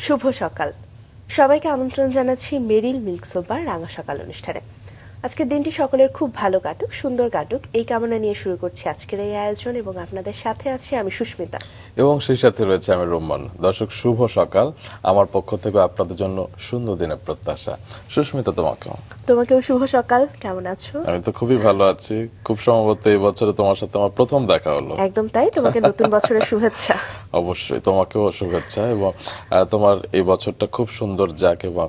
শুভ সকাল। সবাইকে আমন্ত্রণ জানাচ্ছি মেরিল মিল্ক সোপার রাঙা সকাল অনুষ্ঠানে। আজকের দিনটি সকলের খুব ভালো কাটুক, সুন্দর কাটুক, এই কামনা নিয়ে শুরু করছি আজকের এই আয়োজন এবং আপনাদের সাথে আছি আমি সুস্মিতা এবং সেই সাথে রয়েছে আমি রোমান। দর্শক শুভ সকাল, আমার পক্ষ থেকে আপনাদের জন্য সুন্দর দিনের প্রত্যাশা। সুস্মিতা, তোমাকেও শুভ সকাল। কেমন আছো? আমি তো খুবই ভালো আছি। খুব সম্ভবত এই বছরে তোমার সাথে আমার প্রথম দেখা হলো। একদম তাই, তোমাকে নতুন বছরের শুভেচ্ছা। অবশ্যই তোমাকেও শুভেচ্ছা এবং তোমার এই বছরটা খুব সুন্দর যাক এবং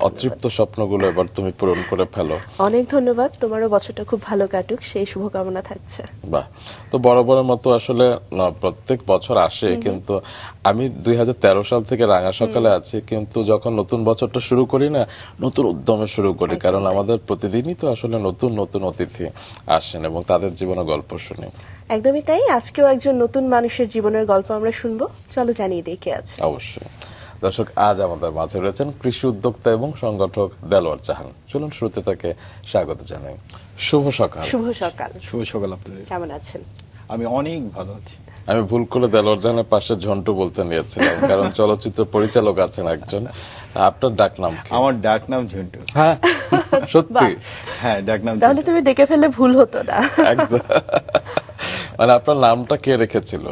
অতৃপ্ত স্বপ্নগুলো এবার তুমি পূরণ করে ফেলো। অনেক ধন্যবাদ, তোমারও বছরটা খুব ভালো কাটুক সেই শুভকামনা থাকছে। বাহ, তো বরাবরের মতো আসলে প্রত্যেক বছর আসে, কিন্তু আমি 2013 সাল থেকে রাঙা সকালে আছি, কিন্তু যখন নতুন বছরটা শুরু করি না, নতুন উদ্যমে শুরু করি, কারণ আমাদের প্রতিদিনই তো আসলে নতুন নতুন অতিথি আসেন এবং তাদের জীবনের গল্প শুনি। একদমই তাই, আজকেও একজন নতুন মানুষের জীবনের গল্প আমরা শুনবো। চলো জানিয়ে দিই কে আছে। অবশ্যই দর্শক, আজ আমাদের মাঝে রয়েছেন কৃষি উদ্যোক্তা এবং সংগঠক দেলোয়ার জাহান। চলুন শুরুতে তাকে স্বাগত জানাই। শুভ সকাল। শুভ সকাল। শুভ সকাল আপনাদের। কেমন আছেন? আমি অনেক ভালো আছি। আমি ভুল করে দেলোয়ার জাহানের পাশে ঝন্টু বলতে নিয়েছিলাম, কারণ চলচ্চিত্র পরিচালক আছেন একজন। আপনার ডাক নাম কি? আমার ডাক নাম ঝন্টু। হ্যাঁ, সত্যি? হ্যাঁ, ডাক নাম তাহলে তুমি ডেকে ফেললে ভুল হতো না। একদম। মানে আপনার নামটা কে রেখেছিল?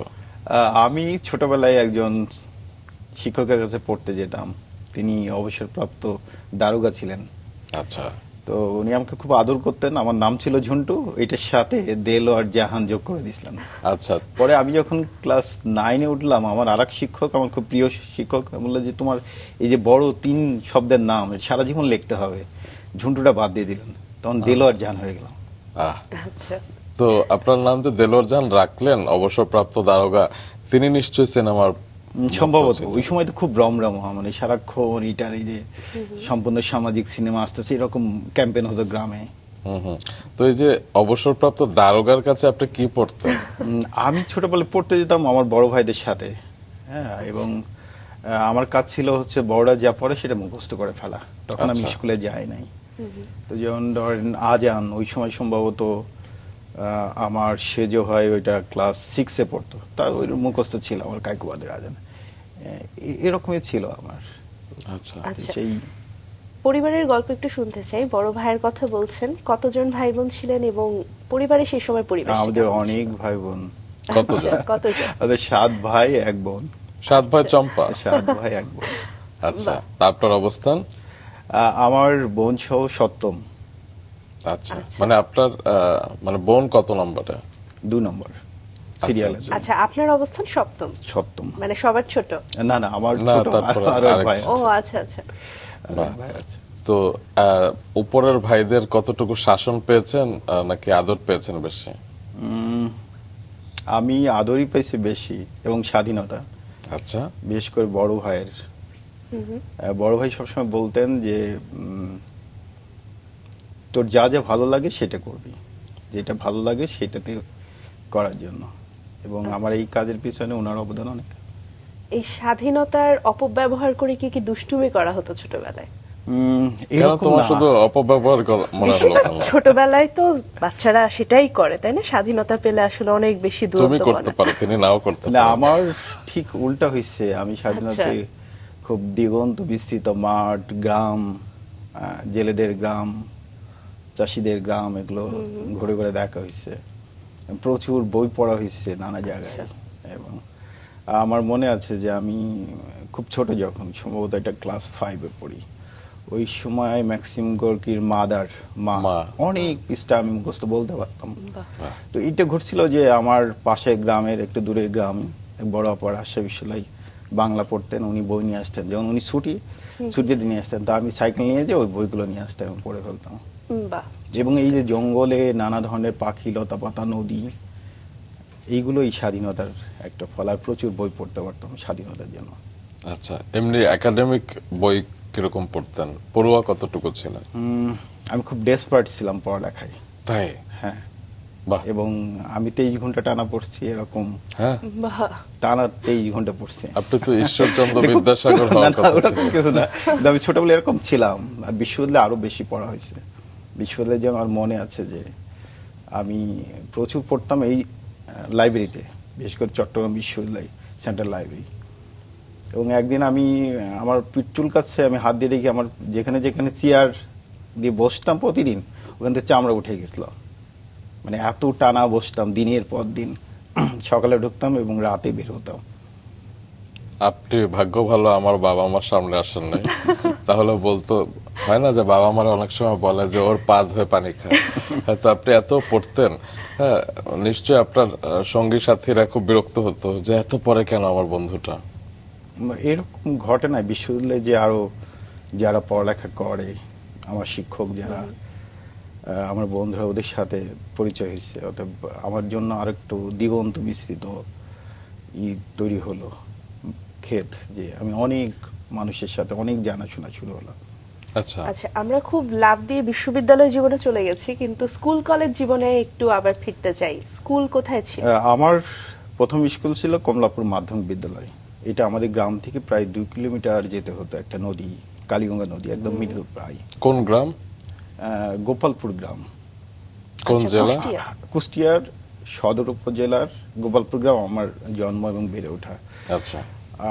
আমি ছোটবেলায় একজন শিক্ষকের কাছে পড়তে যেতাম। তিনি অবসরপ্রাপ্ত দারোগা ছিলেন। আচ্ছা। তো উনি আমাকে খুব আদর করতেন। আমার নাম ছিল ঝন্টু, এটার সাথে দেলোয়ার জাহান যোগ করে দিয়েছিলেন। আচ্ছা। পরে আমি যখন ক্লাস 9-এ উঠলাম, আমার আরেক শিক্ষক, আমার খুব প্রিয় শিক্ষক, বললো যে তোমার এই যে বড় 3 শব্দের নাম সারা জীবন লিখতে হবে, ঝন্টুটা বাদ দিয়ে দিলেন। তখন দেলোয়ার জাহান হয়ে গেলাম। আচ্ছা, তো আপনার নাম যে দেলোয়ার জাহান রাখলেন, অবসরপ্রাপ্ত দারোগা, তিনি নিশ্চয়ই সিনেমার সম্ভবত ওই সময় তো খুব রমরমা, মানে সারাক্ষণ এটার এই যে সম্পূর্ণ সামাজিক সিনেমা আসতেছে, এরকম ক্যাম্পেইন হতো গ্রামে। তো এই যে অবসরপ্রাপ্ত দারোগার কাছে আপনি কি পড়তেন? আমি ছোটবেলায় পড়তে যেতাম আমার বড় ভাইদের সাথে। হ্যাঁ, এবং আমার কাজ ছিল হচ্ছে বড়রা যা পড়ে সেটা মুখস্থ করে ফেলা। তখন আমি আচ্ছা। স্কুলে যাই নাই। তো যেমন ধরেন আজান, ওই সময় সম্ভবত আমার সেজো হয় ওইটা ক্লাস 6-এ পড়তো, তা ওই মুখস্থ ছিল আমার কায়কুবাদের আজান। এরকমই ছিল আমার। আচ্ছা। আচ্ছা। সেই পরিবারের গল্প একটু শুনতে চাই। বড় ভাইয়ের কথা বলছেন, কতজন ভাই বোন ছিলেন এবং পরিবারে সেই সময় পরিবেশ আমাদের অনেক ভাই বোন। কতজন? কতজন? আমাদের 7 ভাই 1 বোন। 7 ভাই চম্পা। 7 ভাই 1 বোন। আচ্ছা, আপনার অবস্থান? আমার বোন সহ 7ম। আচ্ছা, মানে আপনার মানে বোন কত নম্বরে? 2 নম্বর সিরিয়ালে। আচ্ছা, আপনার অবস্থান সপ্তম, 7ম। মানে সবার ছোট? না না, আমার না, ছোট তারপরে আরো এক আরেক- ভাই ও আছে। আচ্ছা আচ্ছা। আরো এক ভাই আছে। তো উপরের ভাইদের কতটুকু শাসন পেয়েছেন নাকি আদর পেয়েছেন বেশি? আমি আদরই পাইছি বেশি এবং স্বাধীনতা, আচ্ছা। বিশেষ করে বড় ভাইয়ের। বড় ভাই সবসময় বলতেন যে তোর যা যা ভালো লাগে সেটা করবি, যেটা ভালো লাগে সেটাতে করার জন্য। এবং আমার এই কাজের পিছনে ওনার অবদান অনেক। এই স্বাধীনতার অপব্যবহার করে কি কি দুষ্টুমি করা হতো ছোটবেলায়? কেন এরকম তোমার না। শুধু অপব্যবহার মনে হলো কেন? ছোটবেলায় তো বাচ্চারা সেটাই করে, তাই না? স্বাধীনতা পেলে আসলে অনেক বেশি তুমি দূরত্ব করতে পারো, তিনি নাও করতে না, পারেন। আমার ঠিক উল্টা হয়েছে। আমি স্বাধীনতায় খুব দিগন্ত বিস্তৃত মাঠ, গ্রাম, জেলেদের গ্রাম, চাষিদের গ্রাম, এগুলো ঘুরে ঘুরে দেখা হয়েছে। প্রচুর বই পড়া হয়েছে নানা জায়গায়। এবং আমার মনে আছে যে আমি খুব ছোট, যখন সম্ভবত এটা ক্লাস 5-এ পড়ি, ওই সময় ম্যাক্সিম গোর্কির মা অনেক পৃষ্ঠা আমি মুখস্থ বলতে পারতাম। তো এটা ঘটছিল যে আমার পাশের গ্রামের একটু দূরের গ্রাম এক বড় অপার রাজশাহী বিশ্ববিদ্যালয় বাংলা পড়তেন। উনি বই নিয়ে আসতেন, যেমন উনি ছুটিতে নিয়ে আসতেন, তো আমি সাইকেল নিয়ে যে ওই বইগুলো নিয়ে আসতাম এবং পড়ে ফেলতাম। বাহ। এবং এই যে জঙ্গলে নানা ধরনের পাখি, লতা পাতা, নদী, এইগুলো এই স্বাধীনতার একটা ফল। আর প্রচুর বই পড়তে পারতাম স্বাধীনতার জন্য। আচ্ছা, এমনি একাডেমিক বই কিরকম পড়তেন? পড়ুয়া কতটুকু ছিলেন? আমি খুব ডেসপার্ট ছিলাম পড়ালেখায়। তাই? হ্যাঁ। বাহ। এবং আমি 23 ঘন্টা টানা পড়ছি, এরকম হ্যাঁ, বাহ। টানা 23 ঘন্টা পড়ছি। আপনি তো ঈশ্বরচন্দ্র বিদ্যাসাগর হওয়ার কথা ছিল। ওরকম কিছু না, কিন্তু আমি ছোটবেলায় এরকম ছিলাম। আর বিশ্ববিদ্যালয়ে আরো বেশি পড়া হয়েছে। বিশ্ববিদ্যালয়ে যে আমার মনে আছে যে আমি প্রচুর পড়তাম এই লাইব্রেরিতে, বিশেষ করে চট্টগ্রাম বিশ্ববিদ্যালয় সেন্ট্রাল লাইব্রেরি। এবং একদিন আমি আমার পিঠচুল কাছে আমি হাত দিয়ে দেখি আমার যেখানে যেখানে চেয়ার দিয়ে বসতাম প্রতিদিন ওখান থেকে চামড়া উঠে গেছিল। মানে এত টানা বসতাম দিনের পর দিন, সকালে ঢুকতাম এবং রাতে বের হতাম। আপনি ভাগ্য ভালো আমার বাবা আমার সামনে আসেন নাই, তাহলে বলতো হয় না যে বাবা আমার অনেক সময় বলে যে ওর পা ধুয়ে পানি খায়, হয়তো আপনি এত পড়তেন। হ্যাঁ, নিশ্চয়ই আপনার সঙ্গী সাথীরা খুব বিরক্ত হতো যে এত পরে কেন আমার বন্ধুটা। এরকম ঘটে না বিশ্ববিদ্যালয়ে যে আরো যারা পড়ালেখা করে, আমার শিক্ষক যারা, আমার বন্ধুরা, ওদের সাথে পরিচয় হয়েছে। অতএব আমার জন্য আরেকটু দিগন্ত বিস্তৃত তৈরি হলো ক্ষেত, যে আমি অনেক মানুষের সাথে অনেক জানাশোনা শুরু হলো। আচ্ছা, আচ্ছা, আমরা খুব লাভ দিয়ে বিশ্ববিদ্যালয় জীবনে চলে গেছি, কিন্তু স্কুল কলেজ জীবনে একটু আবার ফিরতে চাই। স্কুল কোথায় ছিল? আমার প্রথম স্কুল ছিল কমলাপুর মাধ্যমিক বিদ্যালয়। এটা আমাদের গ্রাম থেকে প্রায় 2 কিলোমিটার যেতে হতো, একটা নদী, কালীগঙ্গা নদী, একদম মিডল প্রায়। কোন গ্রাম? গোপালপুর গ্রাম। কোন আচ্ছা, জেলা? কুষ্টিয়া। কুষ্টিয়ার সদর উপজেলার গোপালপুর গ্রাম আমার জন্ম এবং বেড়ে ওঠা। আচ্ছা,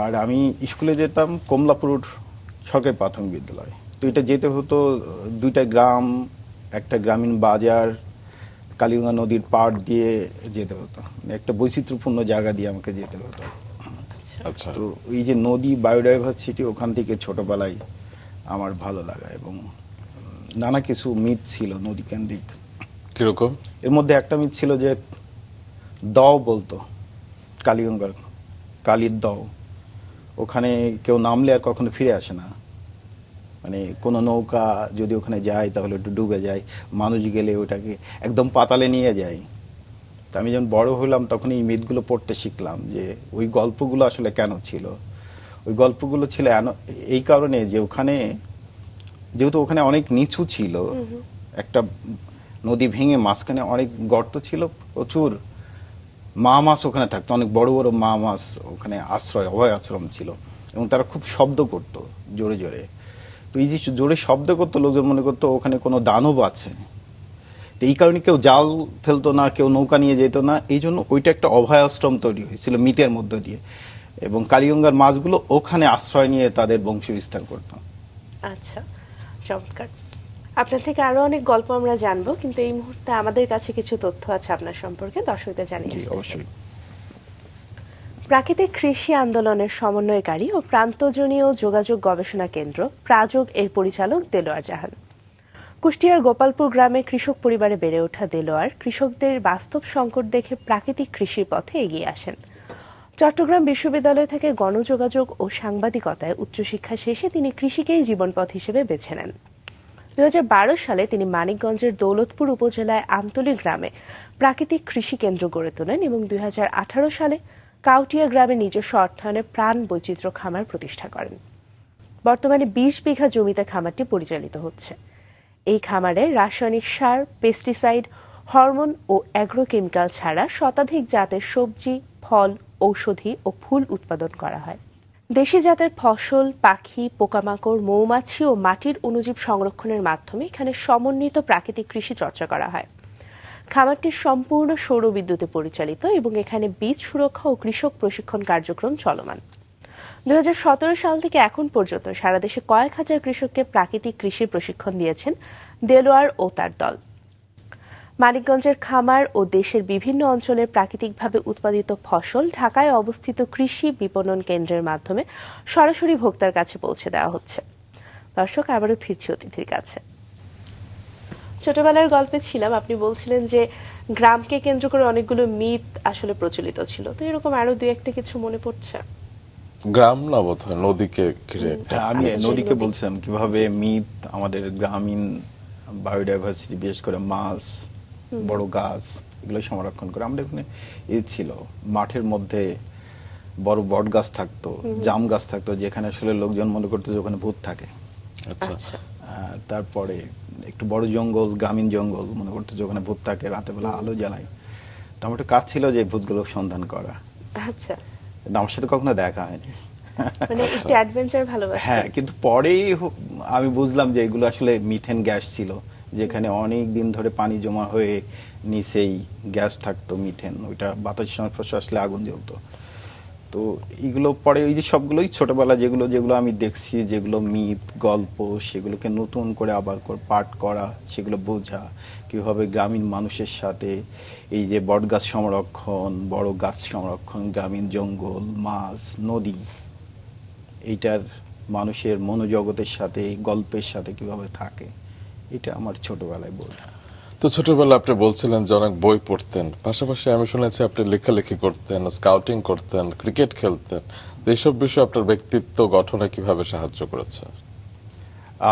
আর আমি স্কুলে যেতাম কমলাপুর সরকারি প্রাথমিক বিদ্যালয়। তো এটা যেতে হতো 2টা গ্রাম, একটা গ্রামীণ বাজার, কালীগঙ্গা নদীর পাড় দিয়ে যেতে হতো। মানে একটা বৈচিত্র্যপূর্ণ জায়গা দিয়ে আমাকে যেতে হতো। আচ্ছা। তো ওই যে নদী, বায়োডাইভার্সিটি, ওখান থেকে ছোটবেলায় আমার ভালো লাগা এবং নানা কিছু মিথ ছিল নদী কেন্দ্রিক। কিরকম? এর মধ্যে একটা মিথ ছিল যে দাও বলতো, কালীগঙ্গার কালীর দাও, ওখানে কেউ নামলে আর কখনো ফিরে আসে না। মানে কোনো নৌকা যদি ওখানে যায় তাহলে একটু ডুবে যায়, মানুষ গেলে ওটাকে একদম পাতালে নিয়ে যায়। তা আমি যখন বড় হলাম তখন এই মিথগুলো পড়তে শিখলাম যে ওই গল্পগুলো আসলে কেন ছিল। ওই গল্পগুলো ছিল এই কারণে যে ওখানে, যেহেতু ওখানে অনেক নিচু ছিল, একটা নদী ভেঙে মাঝখানে অনেক গর্ত ছিল, প্রচুর মা মাছ ওখানে থাকতো, অনেক বড় বড় মা মাছ ওখানে আশ্রয়, অভয় আশ্রম ছিল। এবং তারা খুব শব্দ করতো জোরে জোরে। তো এই যে জোরে শব্দ করতো, লোকজন মনে করতো ওখানে কোনো দানব আছে। তো এই কারণে কেউ জাল ফেলতো না, কেউ নৌকা নিয়ে যেত না। এই জন্য ওইটা একটা অভয় আশ্রম তৈরি হয়েছিল মিথের মধ্য দিয়ে, এবং কালীগঙ্গার মাছগুলো ওখানে আশ্রয় নিয়ে তাদের বংশ বিস্তার করতো। আচ্ছা, চমৎকার। আপনার থেকে আরো অনেক গল্প আমরা জানবো, কিন্তু এই মুহূর্তে আমাদের কাছে কিছু তথ্য আছে আপনার সম্পর্কে, দর্শকদের জানিয়ে জি, আসতে চাই। অবশ্যই। প্রাকৃতিক কৃষি আন্দোলনের সমন্বয়কারী ও প্রান্তজনীয় যোগাযোগ গবেষণা কেন্দ্র প্রাযোগ এর পরিচালক দেলোয়ার জাহান। কুষ্টিয়ার গোপালপুর গ্রামে কৃষক পরিবারে বেড়ে ওঠা দেলোয়ার কৃষকদের বাস্তব সংকট দেখে প্রাকৃতিক কৃষির পথে এগিয়ে আসেন। চট্টগ্রাম বিশ্ববিদ্যালয় থেকে গণযোগাযোগ ও সাংবাদিকতায় উচ্চশিক্ষা শেষে তিনি কৃষিকেই জীবনপথ হিসেবে বেছে নেন। 2012 সালে তিনি মানিকগঞ্জের দৌলতপুর উপজেলায় আমতলী গ্রামে প্রাকৃতিক কৃষি কেন্দ্র গড়ে তোলেন এবং 2018 সালে কাউটিয়া গ্রামে নিজস্ব অর্থায়নে প্রাণ বৈচিত্র্য খামার প্রতিষ্ঠা করেন। বর্তমানে 20 বিঘা জমিতে খামারটি পরিচালিত হচ্ছে। এই খামারে রাসায়নিক সার, পেস্টিসাইড, হরমোন ও অ্যাগ্রোকেমিক্যাল ছাড়া শতাধিক জাতের সবজি, ফল, ঔষধি ও ফুল উৎপাদন করা হয়। দেশি জাতের ফসল, পাখি, পোকামাকড়, মৌমাছি ও মাটির অণুজীব সংরক্ষণের মাধ্যমে এখানে সমন্বিত প্রাকৃতিক কৃষি চর্চা করা হয়। খামারটি সম্পূর্ণ সৌর বিদ্যুতে পরিচালিত এবং এখানে বীজ সুরক্ষা ও কৃষক প্রশিক্ষণ কার্যক্রম চলমান। 2017 সাল থেকে এখন পর্যন্ত সারা দেশে কয়েক হাজার কৃষককে প্রাকৃতিক কৃষির প্রশিক্ষণ দিয়েছেন দেলোয়ার ও তার দল। মানিকগঞ্জের খামার ও দেশের বিভিন্ন অঞ্চলের প্রাকৃতিকভাবে উৎপাদিত ফসল ঢাকায় অবস্থিত কৃষি বিপণন কেন্দ্রের মাধ্যমে সরাসরি ভোক্তার কাছে পৌঁছে দেওয়া হচ্ছে। দর্শক, আবারও ফিরছি অতিথির কাছে। ছোটবেলার গল্পে ছিলাম, আপনি বলছিলেন যে গ্রামকে কেন্দ্র করে অনেকগুলো মিথ আসলে প্রচলিত ছিল, তো এরকম আরো দুই একটা কিছু মনে পড়ছে? গ্রাম না বোধহয়, নদীকে ঘিরে একটা। হ্যাঁ, আমি আচ্ছা, নদীকে নদী। বলছিলাম কিভাবে মিথ আমাদের গ্রামীণ বায়োডাইভার্সিটি, বিশেষ করে মাছ, বড় গাছ, এগুলো সংরক্ষণ করে। আমাদের ওখানে ছিল মাঠের মধ্যে বড় বট গাছ থাকতো, জাম গাছ থাকতো, যেখানে আসলে লোকজন মনে করতো যে ওখানে ভূত থাকে। আচ্ছা, আচ্ছা, তারপরে একটু বড় জঙ্গল, গ্রামীণ জঙ্গল, মনে করতো যে ওখানে ভূত থাকে, রাতের বেলা আলো জ্বালায়। তো আমার একটা কাজ ছিল যে ভূতগুলো সন্ধান করা। আচ্ছা, কিন্তু আমার সাথে কখনো দেখা হয়নি। মানে একটু অ্যাডভেঞ্চার ভালোবাসা। হ্যাঁ, কিন্তু পরেই আমি বুঝলাম যে এগুলো আসলে মিথেন গ্যাস ছিল, যেখানে অনেক দিন ধরে পানি জমা হয়ে নিচেই গ্যাস থাকতো, মিথেন। ওইটা বাতাসের সংস্পর্শে আসলে আগুন জ্বলতো। তো এগুলো পরে ওই যে সবগুলোই ছোটবেলা যেগুলো যেগুলো আমি দেখছি, যেগুলো মিথ গল্প, সেগুলোকে নতুন করে আবার পাঠ করা, সেগুলো বোঝা, কীভাবে গ্রামীণ মানুষের সাথে এই যে বটগাছ সংরক্ষণ, বড় গাছ সংরক্ষণ, গ্রামীণ জঙ্গল, মাছ, নদী, এইটার মানুষের মনোজগতের সাথে, গল্পের সাথে কিভাবে থাকে, এটা আমার ছোটবেলায় বোঝা। তো ছোটবেলা আপনি বলছিলেন যে অনেক বই পড়তেন, পাশাপাশি আমি শুনেছি আপনি লেখালেখি করতেন, স্কাউটিং করতেন, ক্রিকেট খেলতেন। তো এইসব বিষয় আপনার ব্যক্তিত্ব গঠনে কিভাবে সাহায্য করেছে?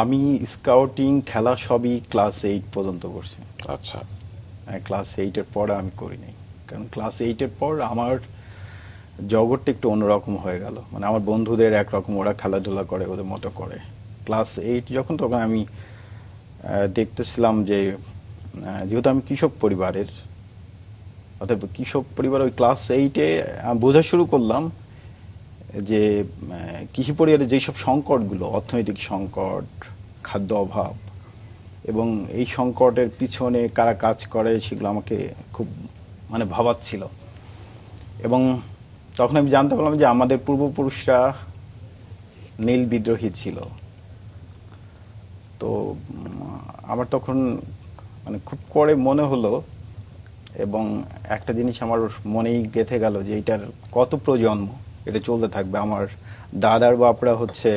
আমি স্কাউটিং খেলা সবই ক্লাস 8 পর্যন্ত করছি। আচ্ছা। ক্লাস 8-এর পর আমি করি নাই, কারণ ক্লাস 8-এর পর আমার জগৎটা একটু অন্যরকম হয়ে গেল। মানে আমার বন্ধুদের একরকম, ওরা খেলাধুলা করে ওদের মতো করে। ক্লাস 8 যখন, তখন আমি দেখতেছিলাম যে যেহেতু আমি কৃষক পরিবারের, অর্থাৎ কৃষক পরিবার, ওই ক্লাস 8-এ বোঝা শুরু করলাম যে কৃষি পরিবারের যেসব সংকটগুলো, অর্থনৈতিক সংকট, খাদ্য অভাব, এবং এই সংকটের পিছনে কারা কাজ করে, সেগুলো আমাকে খুব মানে ভাবাচ্ছিল। এবং তখন আমি জানতে পারলাম যে আমাদের পূর্বপুরুষরা নীল বিদ্রোহী ছিল। তো আমার তখন মানে খুব করে মনে হলো, এবং একটা জিনিস আমার মনেই গেঁথে গেল যে এটার কত প্রজন্ম এটা চলতে থাকবে। আমার দাদার বাপরা হচ্ছে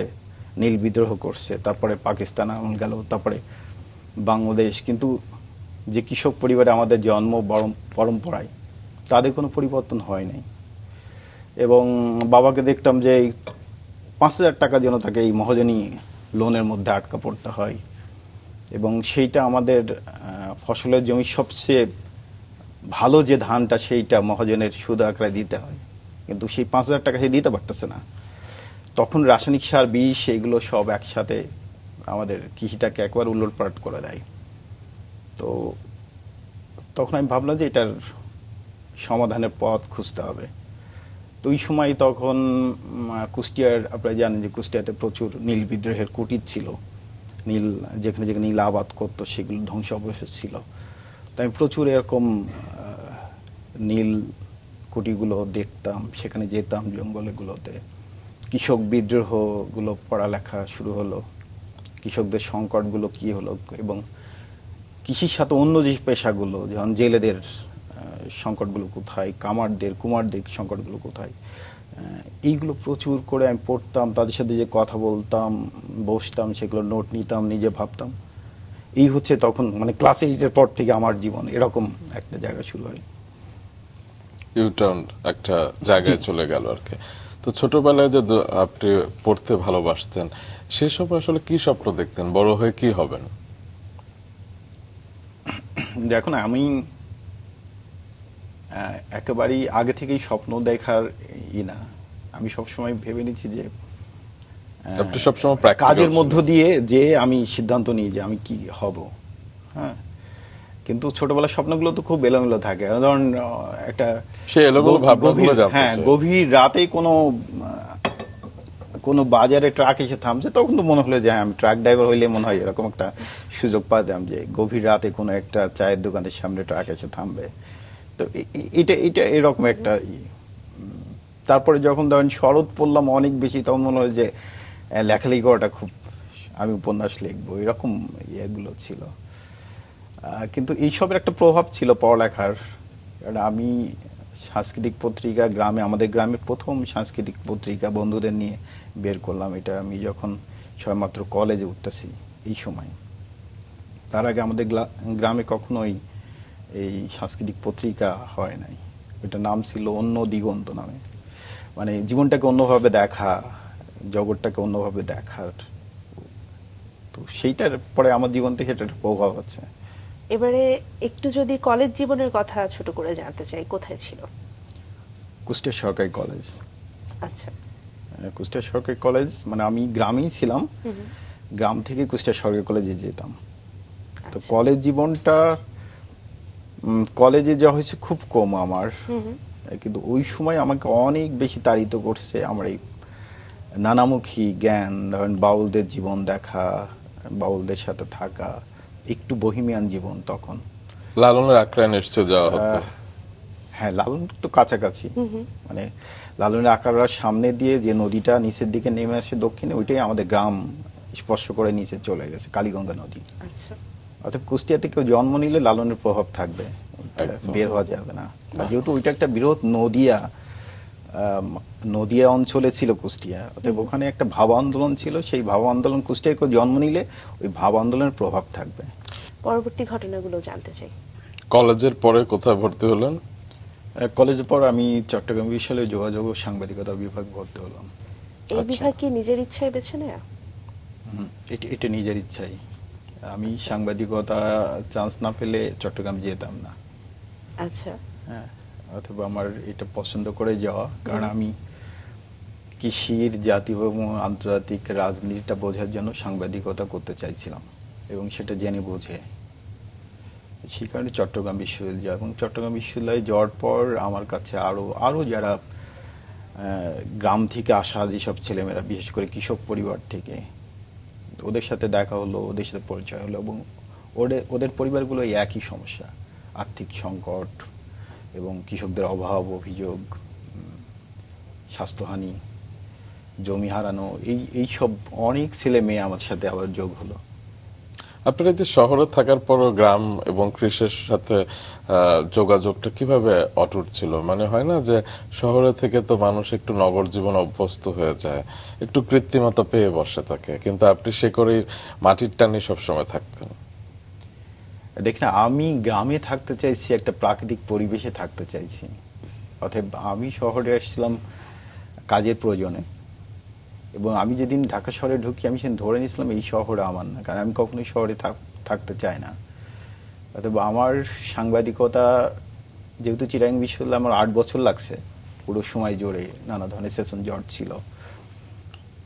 নীল বিদ্রোহ করছে, তারপরে পাকিস্তান আমল গেল, তারপরে বাংলাদেশ, কিন্তু যে কৃষক পরিবারে আমাদের জন্ম, পরম্পরায় তাদের কোনো পরিবর্তন হয় নাই। এবং বাবাকে দেখতাম যে 5,000 টাকার জন্য তাকে এই মহাজনী লোনের মধ্যে আটকা পড়তে হয়, এবং সেইটা আমাদের ফসলের জমির সবচেয়ে ভালো যে ধানটা, সেইটা মহাজনের সুদ আকারে দিতে হয়, কিন্তু সেই 5,000 টাকা সে দিতে পারতেছে না। তখন রাসায়নিক সার, বিষ, এইগুলো সব একসাথে আমাদের কৃষিটাকে একবার উলটপালট করে দেয়। তো তখন আমি ভাবলাম যে এটার সমাধানের পথ খুঁজতে হবে। তো ওই সময় তখন কুষ্টিয়ার, আপনারা জানেন যে কুষ্টিয়াতে প্রচুর নীল বিদ্রোহের কুটির ছিল, নীল যেখানে যেখানে নীল আবাদ করতো সেগুলো ধ্বংস অবশেষ ছিল। তো আমি প্রচুর এরকম নীল কুটিগুলো দেখতাম, সেখানে যেতাম জঙ্গলগুলোতে। কৃষক বিদ্রোহগুলো পড়ালেখা শুরু হলো, কৃষকদের সংকটগুলো কি হলো, এবং কৃষির সাথে অন্য যে পেশাগুলো, যেমন জেলেদের সংকটগুলো কোথায়, কুমারদের সংকটগুলো কোথায়, এইগুলো প্রচুর করে আমি পড়তাম, তাদের সাথে যে কথা বলতাম, বসতাম, সেগুলো নোট নিতাম, নিজে ভাবতাম। এই হচ্ছে তখন মানে ক্লাস 8-এর পর থেকে আমার জীবন এরকম একটা জায়গা শুরু হয়। ইউটার্ন একটা জায়গায় চলে গেল আর কি। তো ছোটবেলায় যে আপনি পড়তে ভালোবাসতেন, সেই সময় আসলে কি স্বপ্ন দেখতেন, বড় হয়ে কি হবেন? দেখুন, আমি একেবারেই আগে থেকেই স্বপ্ন দেখার না। আমি সবসময় ভেবে নিচ্ছি যে আপনি সবসময় practical কাজের ছিলেন। মধ্য দিয়ে যে আমি সিদ্ধান্ত নিই যে আমি কি হব। হ্যাঁ, কিন্তু ছোটবেলার স্বপ্নগুলো তো খুব এলোমেলো থাকে। ধরুন একটা সেই এলোমেলো ভাবনাগুলো জানতে হ্যাঁ, চাই। গভীর রাতে কোনো বাজারে ট্রাক এসে থামছে, তখন তো মনে হলো যে আমি ট্রাক ড্রাইভার হইলে মনে হয় এরকম একটা সুযোগ পাতাম যে গভীর রাতে কোনো একটা চায়ের দোকানের সামনে ট্রাক এসে থামবে। তো এটা এরকম একটা তারপরে যখন ধরেন শরৎ পড়লাম অনেক বেশি, তখন মনে হয় যে লেখালেখি করাটা খুব, আমি উপন্যাস লিখবো, এরকম ইয়েগুলো ছিল। কিন্তু এইসবের একটা প্রভাব ছিল পড়ালেখার। কারণ আমি সাংস্কৃতিক পত্রিকা আমাদের গ্রামের প্রথম সাংস্কৃতিক পত্রিকা বন্ধুদের নিয়ে বের করলাম। এটা আমি যখন সবেমাত্র কলেজে উঠতেছি এই সময়। তার আগে আমাদের গ্রামে কখনোই এই সাংস্কৃতিক পত্রিকা হয় নাই। ওইটার নাম ছিল অন্য দিগন্ত নামে, মানে জীবনটাকে অন্যভাবে দেখা, জগৎটাকে অন্যভাবে দেখার। তো সেইটার পরে আমার জীবন থেকে সেটার প্রভাব আছে। এবারে একটু যদি কলেজ জীবনের কথা ছোট করে জানতে চাই, কোথায় ছিল? কুষ্টিয়া সরকারি কলেজ। আচ্ছা। কুষ্টিয়া সরকারি কলেজ, মানে আমি গ্রামেই ছিলাম, গ্রাম থেকে কুষ্টিয়া সরকারি কলেজে যেতাম। তো আচ্ছা। কলেজ জীবনটা, কলেজে যাওয়া হয়েছে খুব কম আমার, কিন্তু ওই সময় আমাকে অনেক বেশি তাড়িত করছে আমার এই নানামুখী জ্ঞান। ধরেন বাউলদের জীবন দেখা, বাউলদের সাথে থাকা, একটু বহিমিয়ান জীবন তখন। লালনের আখড়ায় নিশ্চয় যাওয়া হতো। হ্যাঁ, লালন তো কাছাকাছি, মানে লালনের আকারার সামনে দিয়ে যে নদীটা নিচের দিকে নেমে আসে দক্ষিণে, ওইটাই আমাদের গ্রাম স্পর্শ করে নিচে চলে গেছে, কালীগঙ্গা নদী। আচ্ছা, অর্থাৎ কুষ্টিয়াতে কেউ জন্ম নিলে লালনের প্রভাব থাকবে, ওইটা একদম। বের হওয়া যাবে না। আর যেহেতু ওইটা একটা বৃহৎ নদিয়া, নদিয়া অঞ্চলে ছিল কুষ্টিয়া, অতএব ওখানে একটা ভাব আন্দোলন ছিল, সেই ভাব আন্দোলন কুষ্টিয়ায় কেউ জন্ম নিলে ওই ভাব আন্দোলনের প্রভাব থাকবে। পরবর্তী ঘটনাগুলো জানতে চাই। কলেজের পরে কোথায় ভর্তি হলেন? কলেজের পর আমি চট্টগ্রাম বিশ্ববিদ্যালয়ে যোগাযোগ ও সাংবাদিকতা বিভাগ ভর্তি হলাম। এই আচ্ছা। বিভাগ কি নিজের ইচ্ছায় বেছে নেয়া? এটা নিজের ইচ্ছাই। আমি সাংবাদিকতা চান্স না পেলে চট্টগ্রাম যেতাম না। আচ্ছা, হ্যাঁ, অথবা আমার এটা পছন্দ করে যাওয়া, কারণ আমি কৃষির জাতীয় এবং আন্তর্জাতিক রাজনীতিটা বোঝার জন্য সাংবাদিকতা করতে চাইছিলাম, এবং সেটা জেনে বুঝে। সেই কারণে চট্টগ্রাম বিশ্ববিদ্যালয় যাওয়া, এবং চট্টগ্রাম বিশ্ববিদ্যালয়ে যাওয়ার পর আমার কাছে আরও যারা গ্রাম থেকে আসা যেসব ছেলেমেয়েরা, বিশেষ করে কৃষক পরিবার থেকে, ওদের সাথে দেখা হলো, ওদের সাথে পরিচয় হলো, এবং ওদের পরিবারগুলো এই একই সমস্যা, আর্থিক সংকট এবং কৃষকদের অভাব, অভিযোগ, স্বাস্থ্যহানি, জমি হারানো, এইসব অনেক ছেলে মেয়ে আমার সাথে আবার যোগ হলো। আপনার এই যে শহরে থাকার পরও গ্রাম এবং কৃষির সাথে যোগাযোগটা কিভাবে অটুট ছিল? মানে হয় না যে শহরে থেকে তো মানুষ একটু নগর জীবন অভ্যস্ত হয়ে যায়, একটু কৃত্রিমতা পেয়ে বসে থাকে, কিন্তু আপনি সে করেই মাটির টানে সবসময় থাকতেন। দেখি না, আমি গ্রামে থাকতে চাইছি, একটা প্রাকৃতিক পরিবেশে থাকতে চাইছি। অতএব আমি শহরে আসছিলাম কাজের প্রয়োজনে, এবং আমি যেদিন ঢাকা শহরে ঢুকি আমি সেদিন ধরে নিয়েছিলাম এই শহর আমার না, কারণ আমি কখনোই শহরে থাকতে চাই না। অতএব আমার সাংবাদিকতা, যেহেতু চিটাগাং বিশ্ববিদ্যালয়ে আমার 8 বছর লাগছে পুরো সময় জুড়ে, নানা ধরনের সেশন জট ছিল,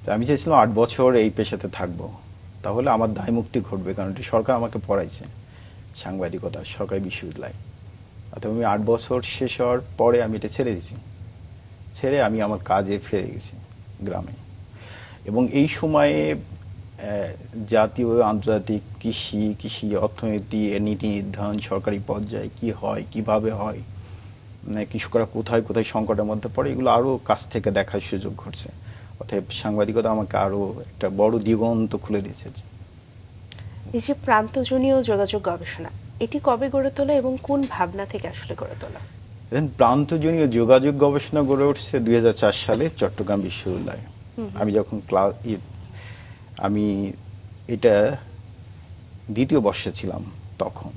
তো আমি চেয়েছিলাম 8 বছর এই পেশাতে থাকবো, তাহলে আমার দায় মুক্তি ঘটবে, কারণ এটি সরকার আমাকে পড়াইছে সাংবাদিকতা সরকারি বিশ্ববিদ্যালয়। অর্থাৎ আমি 8 বছর শেষ হওয়ার পরে আমি এটা ছেড়ে দিয়েছি, ছেড়ে আমি আমার কাজে ফিরে গেছি গ্রামে। এবং এই সময়ে জাতীয় আন্তর্জাতিক কৃষি অর্থনীতি এর নীতি নির্ধারণ সরকারি পর্যায়ে কি হয়, কিভাবে হয়, কৃষকরা কোথায় কোথায় সংকটের মধ্যে পড়ে, এগুলো আরও কাছ থেকে দেখার সুযোগ ঘটছে। অতএব সাংবাদিকতা আমাকে আরও একটা বড় দিগন্ত খুলে দিয়েছে। এই যে প্রান্তজনীয় যোগাযোগ গবেষণা, এটি কবে গড়ে তোলা এবং কোন ভাবনা থেকে আসলে গড়ে তোলা? প্রান্তজনীয় যোগাযোগ গবেষণা গড়ে উঠছে 2004 সালে চট্টগ্রাম বিশ্ববিদ্যালয়ে। আমি যখন আমি এটা দ্বিতীয় বর্ষে ছিলাম তখন,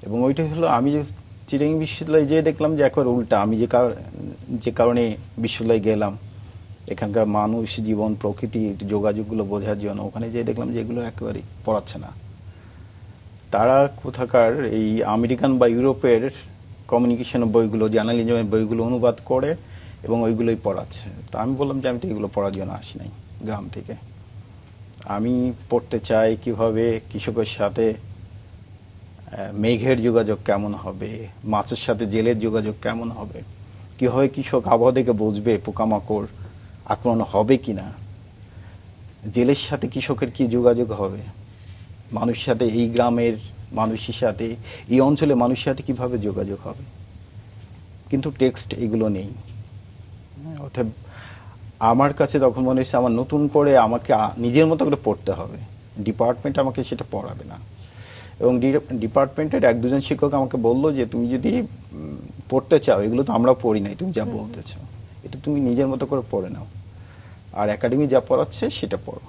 এবং ওইটা হলো আমি যে চিটাগাং বিশ্ববিদ্যালয়ে যেয়ে দেখলাম যে একবার উল্টা। আমি যে কারণে বিশ্ববিদ্যালয়ে গেলাম, এখানকার মানুষ, জীবন, প্রকৃতির যোগাযোগগুলো বোঝার জন্য, ওখানে যেয়ে দেখলাম যে এগুলো একেবারেই পড়াচ্ছে না। তারা কোথাকার এই আমেরিকান বা ইউরোপের কমিউনিকেশন বইগুলো, জার্নালিজমের বইগুলো অনুবাদ করে এবং ওইগুলোই পড়াচ্ছে। তো আমি বললাম যে আমি তো এগুলো পড়ার জন্য আসি নাই গ্রাম থেকে, আমি পড়তে চাই কিভাবে কৃষকের সাথে মেঘের যোগাযোগ কেমন হবে, মাছের সাথে জেলের যোগাযোগ কেমন হবে, কীভাবে কৃষক আবহাওয়া দেখে বুঝবে পোকামাকড় আক্রমণ হবে কি না, জেলের সাথে কৃষকের কি যোগাযোগ হবে, মানুষের সাথে, এই গ্রামের মানুষের সাথে, এই অঞ্চলে মানুষের সাথে কীভাবে যোগাযোগ হবে। কিন্তু টেক্সট এগুলো নেই। অতএব আমার কাছে তখন মনে হচ্ছে আমার নতুন করে আমাকে নিজের মতো করে পড়তে হবে, ডিপার্টমেন্ট আমাকে সেটা পড়াবে না। এবং ডিপার্টমেন্টের 1-2 শিক্ষক আমাকে বললো যে তুমি যদি পড়তে চাও, এগুলো তো আমরা পড়ি নাই, তুমি যা বলতে চাও এটা তুমি নিজের মতো করে পড়ে নাও, আর একাডেমি যা পড়াচ্ছে সেটা পড়ো।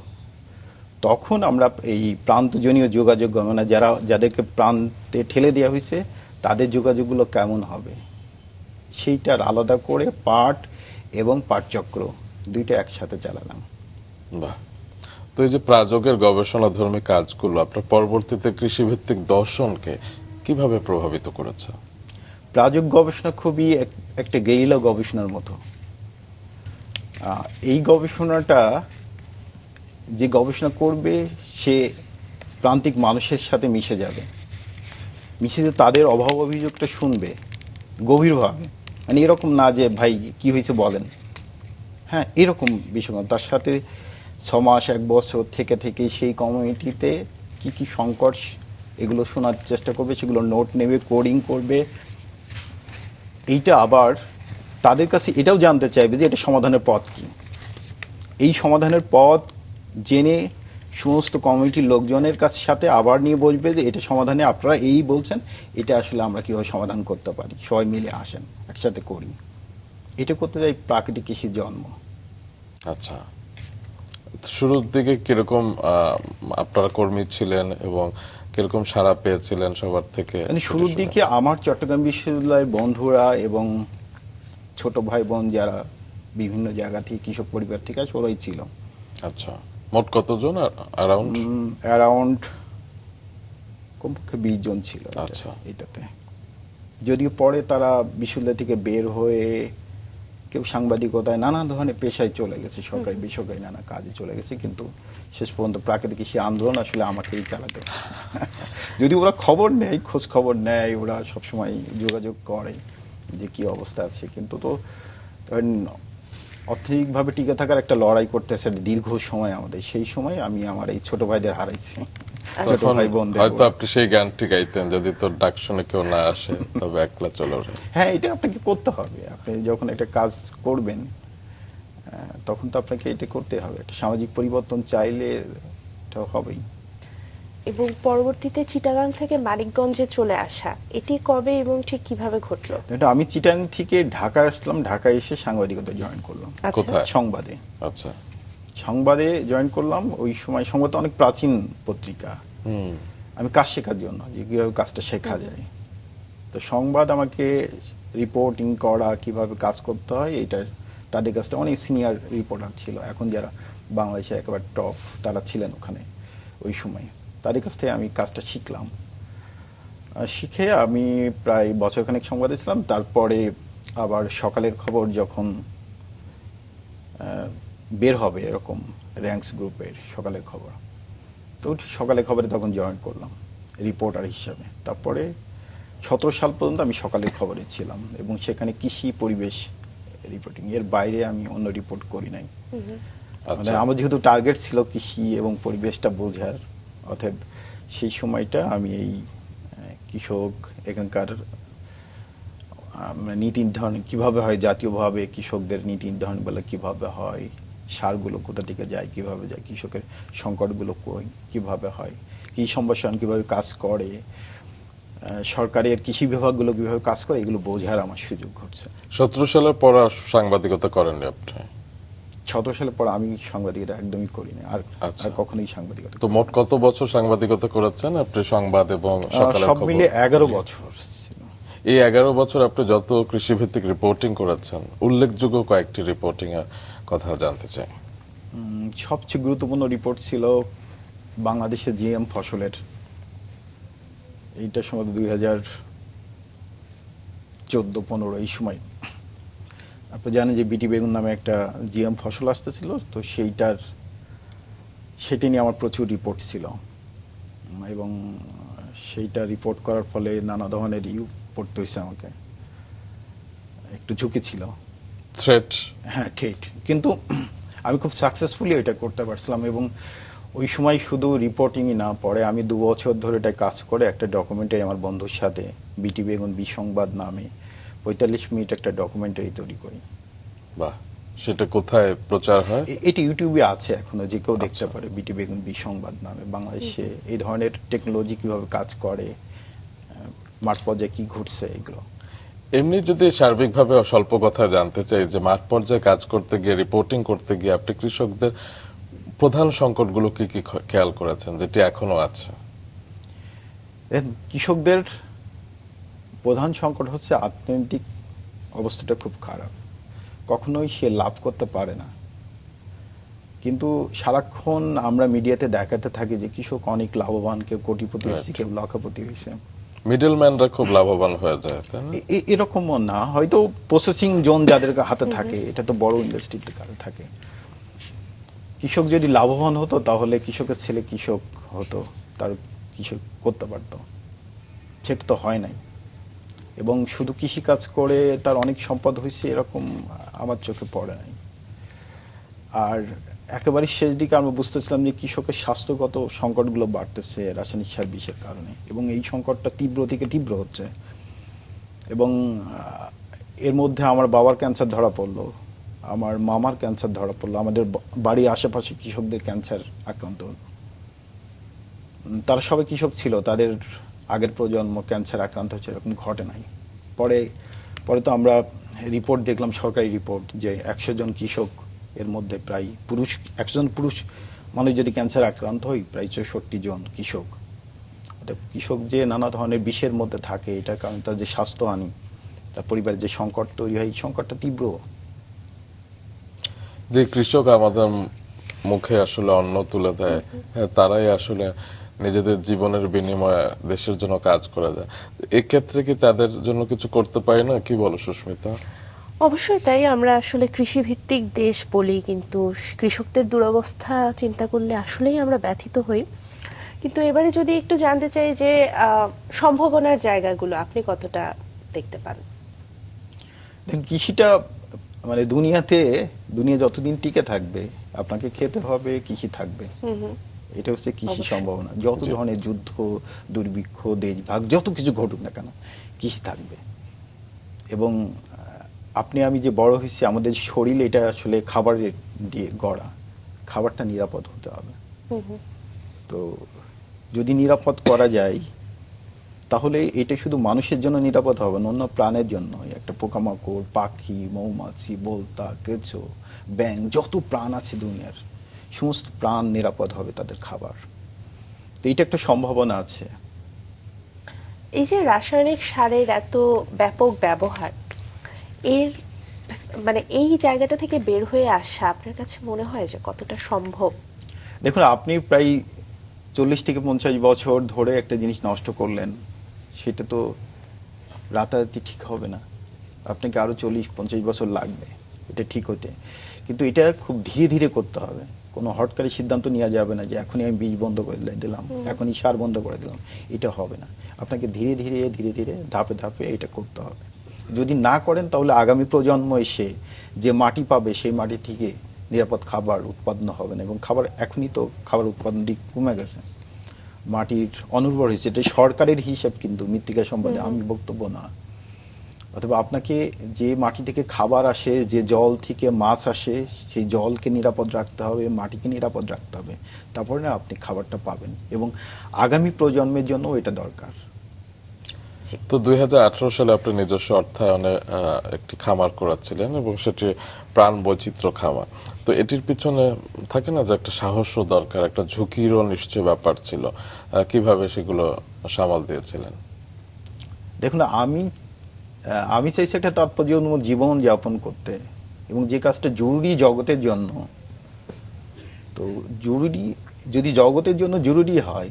তখন আমরা এই প্রান্তজনীয় যোগাযোগ, মানে যাদেরকে প্রান্তে ঠেলে দেওয়া হয়েছে তাদের যোগাযোগগুলো কেমন হবে সেইটার আলাদা করে পাঠ এবং পাঠচক্র দুইটা একসাথে চালালাম। বাহ। তো এই যে প্রাযোগের গবেষণাধর্মী কাজগুলো আপনার পরবর্তীতে কৃষিভিত্তিক দর্শনকে কিভাবে প্রভাবিত করেছে? প্রাযোগ গবেষণা খুবই একটা গেরিলা গবেষণার মতো। এই গবেষণাটা যে গবেষণা করবে সে প্রান্তিক মানুষের সাথে মিশে যাবে, মিশে যে তাদের অভাব অভিযোগটা শুনবে গভীরভাবে, মানে এরকম না যে ভাই কি হয়েছে বলেন, হ্যাঁ এরকম বিষয়, তার সাথে 6 মাস 1 বছর থেকে সেই কমিউনিটিতে কি সংকট এগুলো শোনার চেষ্টা করবে, সেগুলো নোট নেবে, কোডিং করবে, এইটা আবার তাদের কাছে এটাও জানতে চাইবে যে এটা সমাধানের পথ কি। এই সমাধানের পথ জেনে সমস্ত কমিটির লোকজনের কাছে সাথে আবার নিয়ে বসবে যে এটা সমাধানে আপনারা এই বলছেন, এটা আসলে আমরা কীভাবে সমাধান করতে পারি, সবাই মিলে আসেন একসাথে করি। এটা করতে যাই প্রাকৃতিক কৃষির জন্ম। আচ্ছা, শুরুর দিকে কিরকম আপনারা কর্মী ছিলেন এবং কিরকম সাড়া পেয়েছিলেন সবার থেকে? মানে শুরুর দিকে আমার চট্টগ্রাম বিশ্ববিদ্যালয়ের বন্ধুরা এবং ছোট ভাই বোন যারা বিভিন্ন জায়গা থেকে কৃষক পরিবার থেকে আসে ওরাই ছিল। আচ্ছা, মোট কতজন? অ্যারাউন্ড কমপক্ষে 20 জন ছিল আচ্ছা। এটাতে। যদিও পরে তারা বিশ্ববিদ্যালয় থেকে বের হয়ে কেউ সাংবাদিকতায় নানা ধরনের পেশায় চলে গেছে, সরকারি বেসরকারি নানা কাজে চলে গেছে, কিন্তু শেষ পর্যন্ত প্রাকৃতিক কৃষি আন্দোলন আসলে আমাকেই চালাতে হচ্ছে। যদি ওরা খবর নেয়, খোঁজ খবর নেয়, ওরা সবসময় যোগাযোগ করে যে কি অবস্থা আছে, কিন্তু তো ধরেন অর্থনৈতিকভাবে টিকে থাকার একটা লড়াই করতেছে দীর্ঘ সময় আমাদের। সেই সময় আমি আমার এই ছোট ভাইদের হারাইছি, ছোট ভাই বোনদের। হয়তো আপনি সেই গানটি গাইতেন, যদি তোর ডাক শুনে কেউ না আসে তবে একলা চলো রে। হ্যাঁ, এটা আপনাকে করতে হবে। আপনি যখন একটা কাজ করবেন তখন তো আপনাকে এটা করতে হবে। একটা সামাজিক পরিবর্তন চাইলে এটা হবেই। এবং পরবর্তীতে চিটাগাং থেকে মানিকগঞ্জে চলে আসা, এটি কবে এবং ঠিক কিভাবে ঘটলো? এটা আমি চিটাং থেকে ঢাকা আসলাম, ঢাকা এসে সাংবাদিকতা জয়েন করলাম। কোথায়? সংবাদে। আচ্ছা, সংবাদে জয়েন করলাম। ওই সময় সংবাদ অনেক প্রাচীন পত্রিকা। আমি কাজ শেখার জন্য, যে কীভাবে কাজটা শেখা যায়। তো সংবাদ আমাকে রিপোর্টিং করা, কিভাবে কাজ করতে হয়, এটা তাদের কাছটা অনেক সিনিয়র রিপোর্টার ছিল, এখন যারা বাংলাদেশে একেবারে টপ তারা ছিলেন ওখানে ওই সময়। তাদের কাছ থেকে আমি কাজটা শিখলাম। শিখে আমি প্রায় বছরখানেক সংবাদে ছিলাম। তারপরে আবার সকালের খবর যখন বের হবে, এরকম র্যাঙ্কস গ্রুপের সকালের খবর, তো সকালের খবরে তখন জয়েন করলাম রিপোর্টার হিসাবে। তারপরে 17 সাল পর্যন্ত আমি সকালের খবরে ছিলাম এবং সেখানে কৃষি পরিবেশ রিপোর্টিং, এর বাইরে আমি অন্য রিপোর্ট করি নাই। মানে আমার যেহেতু টার্গেট ছিল কৃষি এবং পরিবেশটা বোঝার, অতএব সেই সময়টা আমি এই কৃষক, এখানকার নীতি নির্ধারণ কীভাবে হয়, জাতীয়ভাবে কৃষকদের নীতি নির্ধারণগুলো কীভাবে হয়, সারগুলো কোথা থেকে যায়, কীভাবে যায়, কৃষকের সংকটগুলো কীভাবে হয়, কৃষি সম্প্রসারণ কীভাবে কাজ করে, সরকারের কৃষি বিভাগগুলো কীভাবে কাজ করে, এগুলো বোঝার আমার সুযোগ ঘটছে। 17 সালের পর আর সাংবাদিকতা করেননি আপনি? 17 সালের পর আমি সাংবাদিকতা একদমই করি না, আর কখনোই সাংবাদিকতা। তো মোট কত বছর সাংবাদিকতা করেছেন আপনি সংবাদ এবং সকালের সব খবর? মিলে 11 বছর ছিল। এই 11 বছর আপনি যত কৃষিভিত্তিক রিপোর্টিং করেছেন, উল্লেখযোগ্য কয়েকটি রিপোর্টিং এর কথা জানতে চাই। সবচেয়ে গুরুত্বপূর্ণ রিপোর্ট ছিল বাংলাদেশে জিএম ফসলের। এইটা সম্ভবত 2014-15 এই সময়। আপনি জানেন যে বিটি বেগুন নামে একটা জিএম ফসল আসতেছিল, তো সেটা নিয়ে আমার প্রচুর রিপোর্ট ছিল এবং সেইটা রিপোর্ট করার ফলে নানা ধরনের পড়তে হয়েছে আমাকে। একটু ঝুঁকি ছিল, থ্রেট। হ্যাঁ ঠিক, কিন্তু আমি খুব সাকসেসফুলি এটা করতে পারছিলাম। এবং ওই সময় শুধু রিপোর্টিংই না, পরে আমি 2 বছর ধরে এটা কাজ করে একটা ডকুমেন্টারি আমার বন্ধুর সাথে বিটি বেগুন বিসংবাদ নামে 45 মিনিট একটা ডকুমেন্টারি তৈরি করি। বাহ, সেটা কোথায় প্রচার হয়? এটি ইউটিউবে আছে, এখনো যে কেউ দেখতে পারে। বিটি বেগুন বিসংবাদ নামে বাংলাদেশে এই ধরনের টেকনোলজি কিভাবে কাজ করে, মাঠ পর্যায়ে কি ঘটছে, এগুলো। এমনি যদি সার্বিকভাবে স্বল্প কথা জানতে চাই, যে মাঠ পর্যায়ে কাজ করতে গিয়ে, রিপোর্টিং করতে গিয়ে আপনি কৃষকদের প্রধান সংকটগুলো কি কি খেয়াল করেছেন যেটি এখনো আছে? কৃষকদের প্রধান সংকট হচ্ছে অর্থনৈতিক অবস্থাটা খুব খারাপ, কখনোই সে লাভ করতে পারে না। কিন্তু সারাক্ষণ আমরা মিডিয়াতে দেখাতে থাকি যে কৃষক অনেক লাভবান, কেউ কোটিপতি হয়েছে, কেউ লক্ষপতি হয়েছে। মিডলম্যানরা খুব লাভবান হয়ে যায়, তাই না? এরকমও না, হয়তো প্রসেসিং জোন যাদের হাতে থাকে, এটা তো বড় ইন্ডাস্ট্রিতে কাজে থাকে। কৃষক যদি লাভবান হতো তাহলে কৃষকের ছেলে কৃষক হতো, তার কৃষক করতে পারতো, সেটা তো হয় নাই। এবং শুধু কৃষিকাজ করে তার অনেক সম্পদ হয়েছে, এরকম আমার চোখে পড়ে নাই। আর একেবারে শেষ দিকে আমরা বুঝতেছিলাম যে কৃষকের স্বাস্থ্যগত সংকটগুলো বাড়তেছে রাসায়নিক সার বিষের কারণে, এবং এই সংকটটা তীব্র থেকে তীব্র হচ্ছে। এবং এর মধ্যে আমার বাবার ক্যান্সার ধরা পড়লো, আমার মামার ক্যান্সার ধরা পড়লো, আমাদের বাড়ির আশেপাশে কৃষকদের ক্যান্সার আক্রান্ত হলো। তারা সবাই কৃষক ছিল, তাদের আগের প্রজন্ম ক্যান্সার আক্রান্ত হচ্ছে এরকম ঘটে নাই। পরে পরে তো আমরা রিপোর্ট দেখলাম, সরকারি রিপোর্ট, যে 100 জন কৃষক এর মধ্যে প্রায় পুরুষ, 100 জন পুরুষ মানুষ যদি ক্যান্সার আক্রান্ত হয়, প্রায় 64 জন কৃষক। কৃষক যে নানা ধরনের বিষের মধ্যে থাকে, এটার কারণে তার যে স্বাস্থ্যহানি, তার পরিবারের যে সংকট তৈরি হয়, এই সংকটটা তীব্র। যে কৃষক আমাদের মুখে আসলে অন্ন তুলে দেয়, তারাই আসলে নিজেদের জীবনের বিনিময়ে দেশের জন্য কাজ করে যায়। এক্ষেত্রে কি তাদের জন্য কিছু করতে পারি না? কি বলো সুস্মিতা? অবশ্যই তাই। আমরা আসলে কৃষিভিত্তিক দেশ বলি, কিন্তু কৃষকদের দুরবস্থা চিন্তা করলে আসলেই আমরা ব্যথিত হই। কিন্তু এবারে যদি একটু জানতে চাই যে সম্ভাবনার জায়গাগুলো আপনি কতটা দেখতে পান? দেখেন, কৃষিটা মানে দুনিয়া যতদিন টিকে থাকবে আপনাকে খেতে হবে, কৃষি থাকবে। এটা হচ্ছে কৃষি সম্ভাবনা। যত ধরনের যুদ্ধ, দুর্ভিক্ষ, দেশভাগ, যত কিছু ঘটুক না কেন, কৃষি থাকবে। এবং আপনি আমি যে বড় হয়েছি, আমাদের শরীর এটা আসলে খাবারের দিয়ে গড়া, খাবারটা নিরাপদ হতে হবে। তো যদি নিরাপদ করা যায়, তাহলে এটা শুধু মানুষের জন্য নিরাপদ হবে না, অন্য প্রাণের জন্য। একটা পোকামাকড়, পাখি, মৌমাছি, বোলতা, কেঁচো, ব্যাঙ, যত প্রাণ আছে দুনিয়ার, সমস্ত প্রাণ নিরাপদ হবে তাদের খাবার। তো এইটা একটা সম্ভাবনা আছে। এই যে রাসায়নিক সারের এত ব্যাপক ব্যবহার, এর মানে এই জায়গাটা থেকে বের হয়ে আসা আপনার কাছে মনে হয় যে কতটা সম্ভব? দেখুন, আপনি প্রায় 40 থেকে 50 বছর ধরে একটা জিনিস নষ্ট করলেন, সেটা তো রাতারাতি ঠিক হবে না। আপনাকে আরো 40-50 বছর লাগবে এটা ঠিক হতে। কিন্তু এটা খুব ধীরে ধীরে করতে হবে। কোনো হটকারী সিদ্ধান্ত নেওয়া যাবে না যে এখনই আমি বীজ বন্ধ করে দিলাম, এখনই সার বন্ধ করে দিলাম। এটা হবে না। আপনাকে ধীরে ধীরে ধাপে ধাপে এটা করতে হবে। যদি না করেন, তাহলে আগামী প্রজন্ম এসে যে মাটি পাবে, সেই মাটি থেকে নিরাপদ খাবার উৎপাদন হবে না। এবং এখনই তো খাবার উৎপাদন দিক কমে গেছে, মাটির অনুর্বর হয়েছে। এটা সরকারের হিসাব, কিন্তু মৃত্তিকা সম্পদে আমি বক্তব্য না। অথবা আপনাকে যে মাটি থেকে খাবার আসে, যে জল থেকে মাছ আসে, সেই জলকে নিরাপদ রাখতে হবে, মাটিকে নিরাপদ রাখতে হবে। তারপরে না আপনি খাবারটা পাবেন, এবং আগামী প্রজন্মের জন্য এটা দরকার। তো 2018 সালে আপনি নিজস্ব অর্থায়নে একটি খামার করাচ্ছিলেন, এবং সেটি প্রাণ বৈচিত্র্য খামার। তো এটির পিছনে থাকে না যে একটা সাহসও দরকার, একটা ঝুঁকিরও নিশ্চয় ব্যাপার ছিল। কিভাবে সেগুলো সামাল দিয়েছিলেন? দেখুন, আমি চাইছি একটা তাৎপর্যপূর্ণ জীবন যাপন করতে, এবং যে কাজটা জরুরি জগতের জন্য। তো জরুরি যদি জগতের জন্য জরুরি হয়,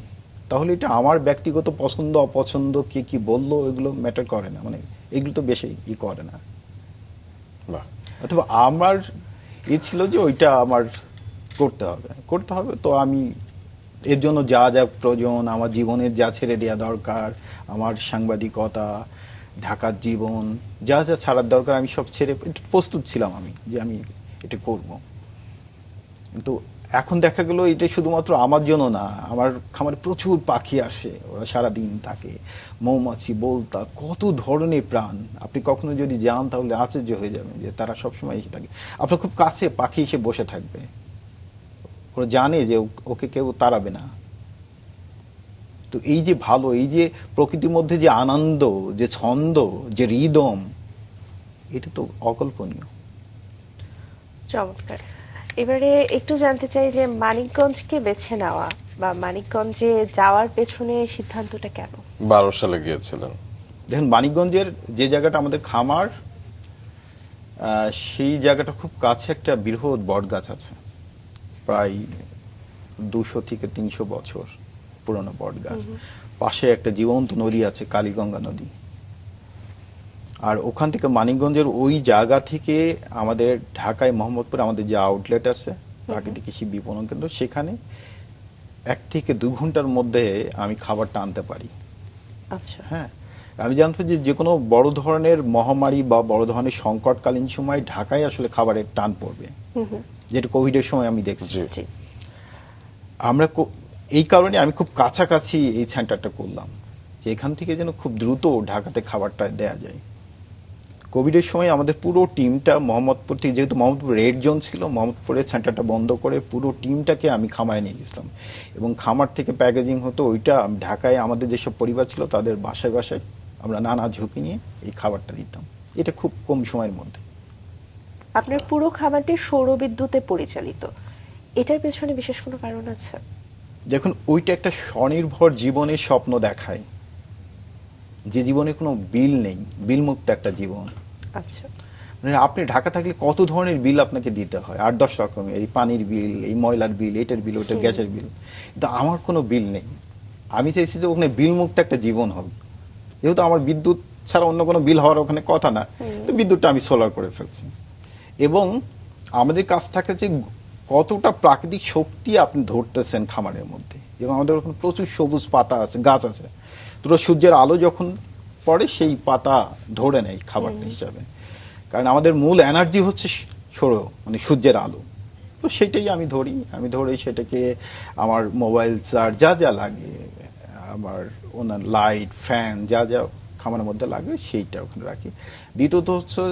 তাহলে এটা আমার ব্যক্তিগত পছন্দ অপছন্দ, কে কি বললো, এগুলো ম্যাটার করে না। মানে এগুলো তো বেশি করে না। অথবা আমার ছিল যে ওইটা আমার করতে হবে। তো আমি এর জন্য যা যা প্রয়োজন, আমার জীবনের যা ছেড়ে দেওয়া দরকার, আমার সাংবাদিকতা, ঢাকার জীবন, যা যা ছাড়ার দরকার, আমি সব ছেড়ে প্রস্তুত ছিলাম আমি যে আমি এটা করব। কিন্তু এখন দেখা গেল এটা শুধুমাত্র আমার জন্য না, আমার খামারে প্রচুর পাখি আসে, ওরা সারাদিন থাকে, মৌমাছি, বোলতা, কত ধরনের প্রাণ। আপনি কখনো যদি যান, তাহলে আশ্চর্য হয়ে যাবেন যে তারা সবসময় এসে থাকে। আপনার খুব কাছে পাখি এসে বসে থাকবে, ওরা জানে যে ওকে কেউ তাড়াবে না। তো এই যে ভালো, এই যে প্রকৃতির মধ্যে যে আনন্দ, যে ছন্দ, যে রিদম, এটা তো অকল্পনীয়। চমৎকার। এবারে একটু জানতে চাই যে মানিকগঞ্জকে বেছে নেওয়া বা মানিকগঞ্জে যাওয়ার পেছনে সিদ্ধান্তটা কেন? 12 সালে গিয়েছিলেন। দেখেন, মানিকগঞ্জের যে জায়গাটা আমাদের খামার, সেই জায়গাটা খুব কাছে একটা বৃহৎ বট গাছ আছে, প্রায় 200 থেকে 300 বছর পুরনো বট গাছ। পাশে একটা জীবন্ত নদী আছে, কালীগঙ্গা নদী। আর ওখান থেকে মানিকগঞ্জের ওই জায়গা থেকে আমাদের ঢাকায় মোহাম্মদপুর আমাদের যে আউটলেট আছে, প্রাকৃতিক কৃষি বিপণন কেন্দ্র, সেখানে 1 থেকে 2 ঘন্টার মধ্যে আমি খাবারটা আনতে পারি। আচ্ছা। হ্যাঁ, আমি জানতাম যে কোনো বড় ধরনের মহামারী বা বড় ধরনের সংকটকালীন সময় ঢাকায় আসলে খাবারের টান পড়বে, যেটা কোভিডের সময় আমি দেখছি। আমরা এই কারণে আমি খুব কাছাকাছি এই সেন্টারটা করলাম, যে এখান থেকে যেন খুব দ্রুত ঢাকাতে খাবারটা দেয়া যায়। কোভিডের সময় আমাদের পুরো টিমটা মোহাম্মদপুর থেকে, যেহেতু মোহাম্মদপুর রেড জোন ছিল, মোহাম্মদপুরের সেন্টারটা বন্ধ করে পুরো টিমটাকে আমি খামারে নিয়ে গেছিলাম এবং খামার থেকে প্যাকেজিং হতো ওইটা ঢাকায় আমাদের যেসব পরিবার ছিল তাদের বাসায় বাসায় আমরা নানা ঝুঁকি নিয়ে এই খাবারটা দিতাম, এটা খুব কম সময়ের মধ্যে। আপনার পুরো খামারটি সৌরবিদ্যুতে পরিচালিত, এটার পেছনে বিশেষ কোনো কারণ আছে? দেখুন, ওইটা একটা স্বনির্ভর জীবনের স্বপ্ন দেখায়, যে জীবনে কোনো বিল নেই, বিল মুক্ত একটা জীবন। আচ্ছা, মানে আপনি ঢাকা থাকলে কত ধরনের বিল আপনাকে দিতে হয়, 8-10 রকমের, এই পানির বিল, এই ময়লার বিল, এটার বিল, ওটার গ্যাসের বিল, কিন্তু আমার কোনো বিল নেই। আমি চাইছি যে ওখানে বিল মুক্ত একটা জীবন হোক, যেহেতু আমার বিদ্যুৎ ছাড়া অন্য কোনো বিল হওয়ার ওখানে কথা না, তো বিদ্যুৎটা আমি সোলার করে ফেলছি। এবং আমাদের কাজটাকে যে কতটা প্রাকৃতিক শক্তি আপনি ধরতেছেন খামারের মধ্যে, এবং আমাদের ওখানে প্রচুর সবুজ পাতা আছে, গাছ আছে, দুটো সূর্যের আলো যখন পড়ে সেই পাতা ধরে নেয় খাবারটা হিসাবে, কারণ আমাদের মূল এনার্জি হচ্ছে সৌর, মানে সূর্যের আলো। তো সেটাই আমি ধরে সেটাকে আমার মোবাইল চার্জ যা যা লাগে, আমার ওনার লাইট, ফ্যান, যা যা খামারের মধ্যে লাগে সেইটা ওখানে রাখি। দ্বিতীয়ত হচ্ছে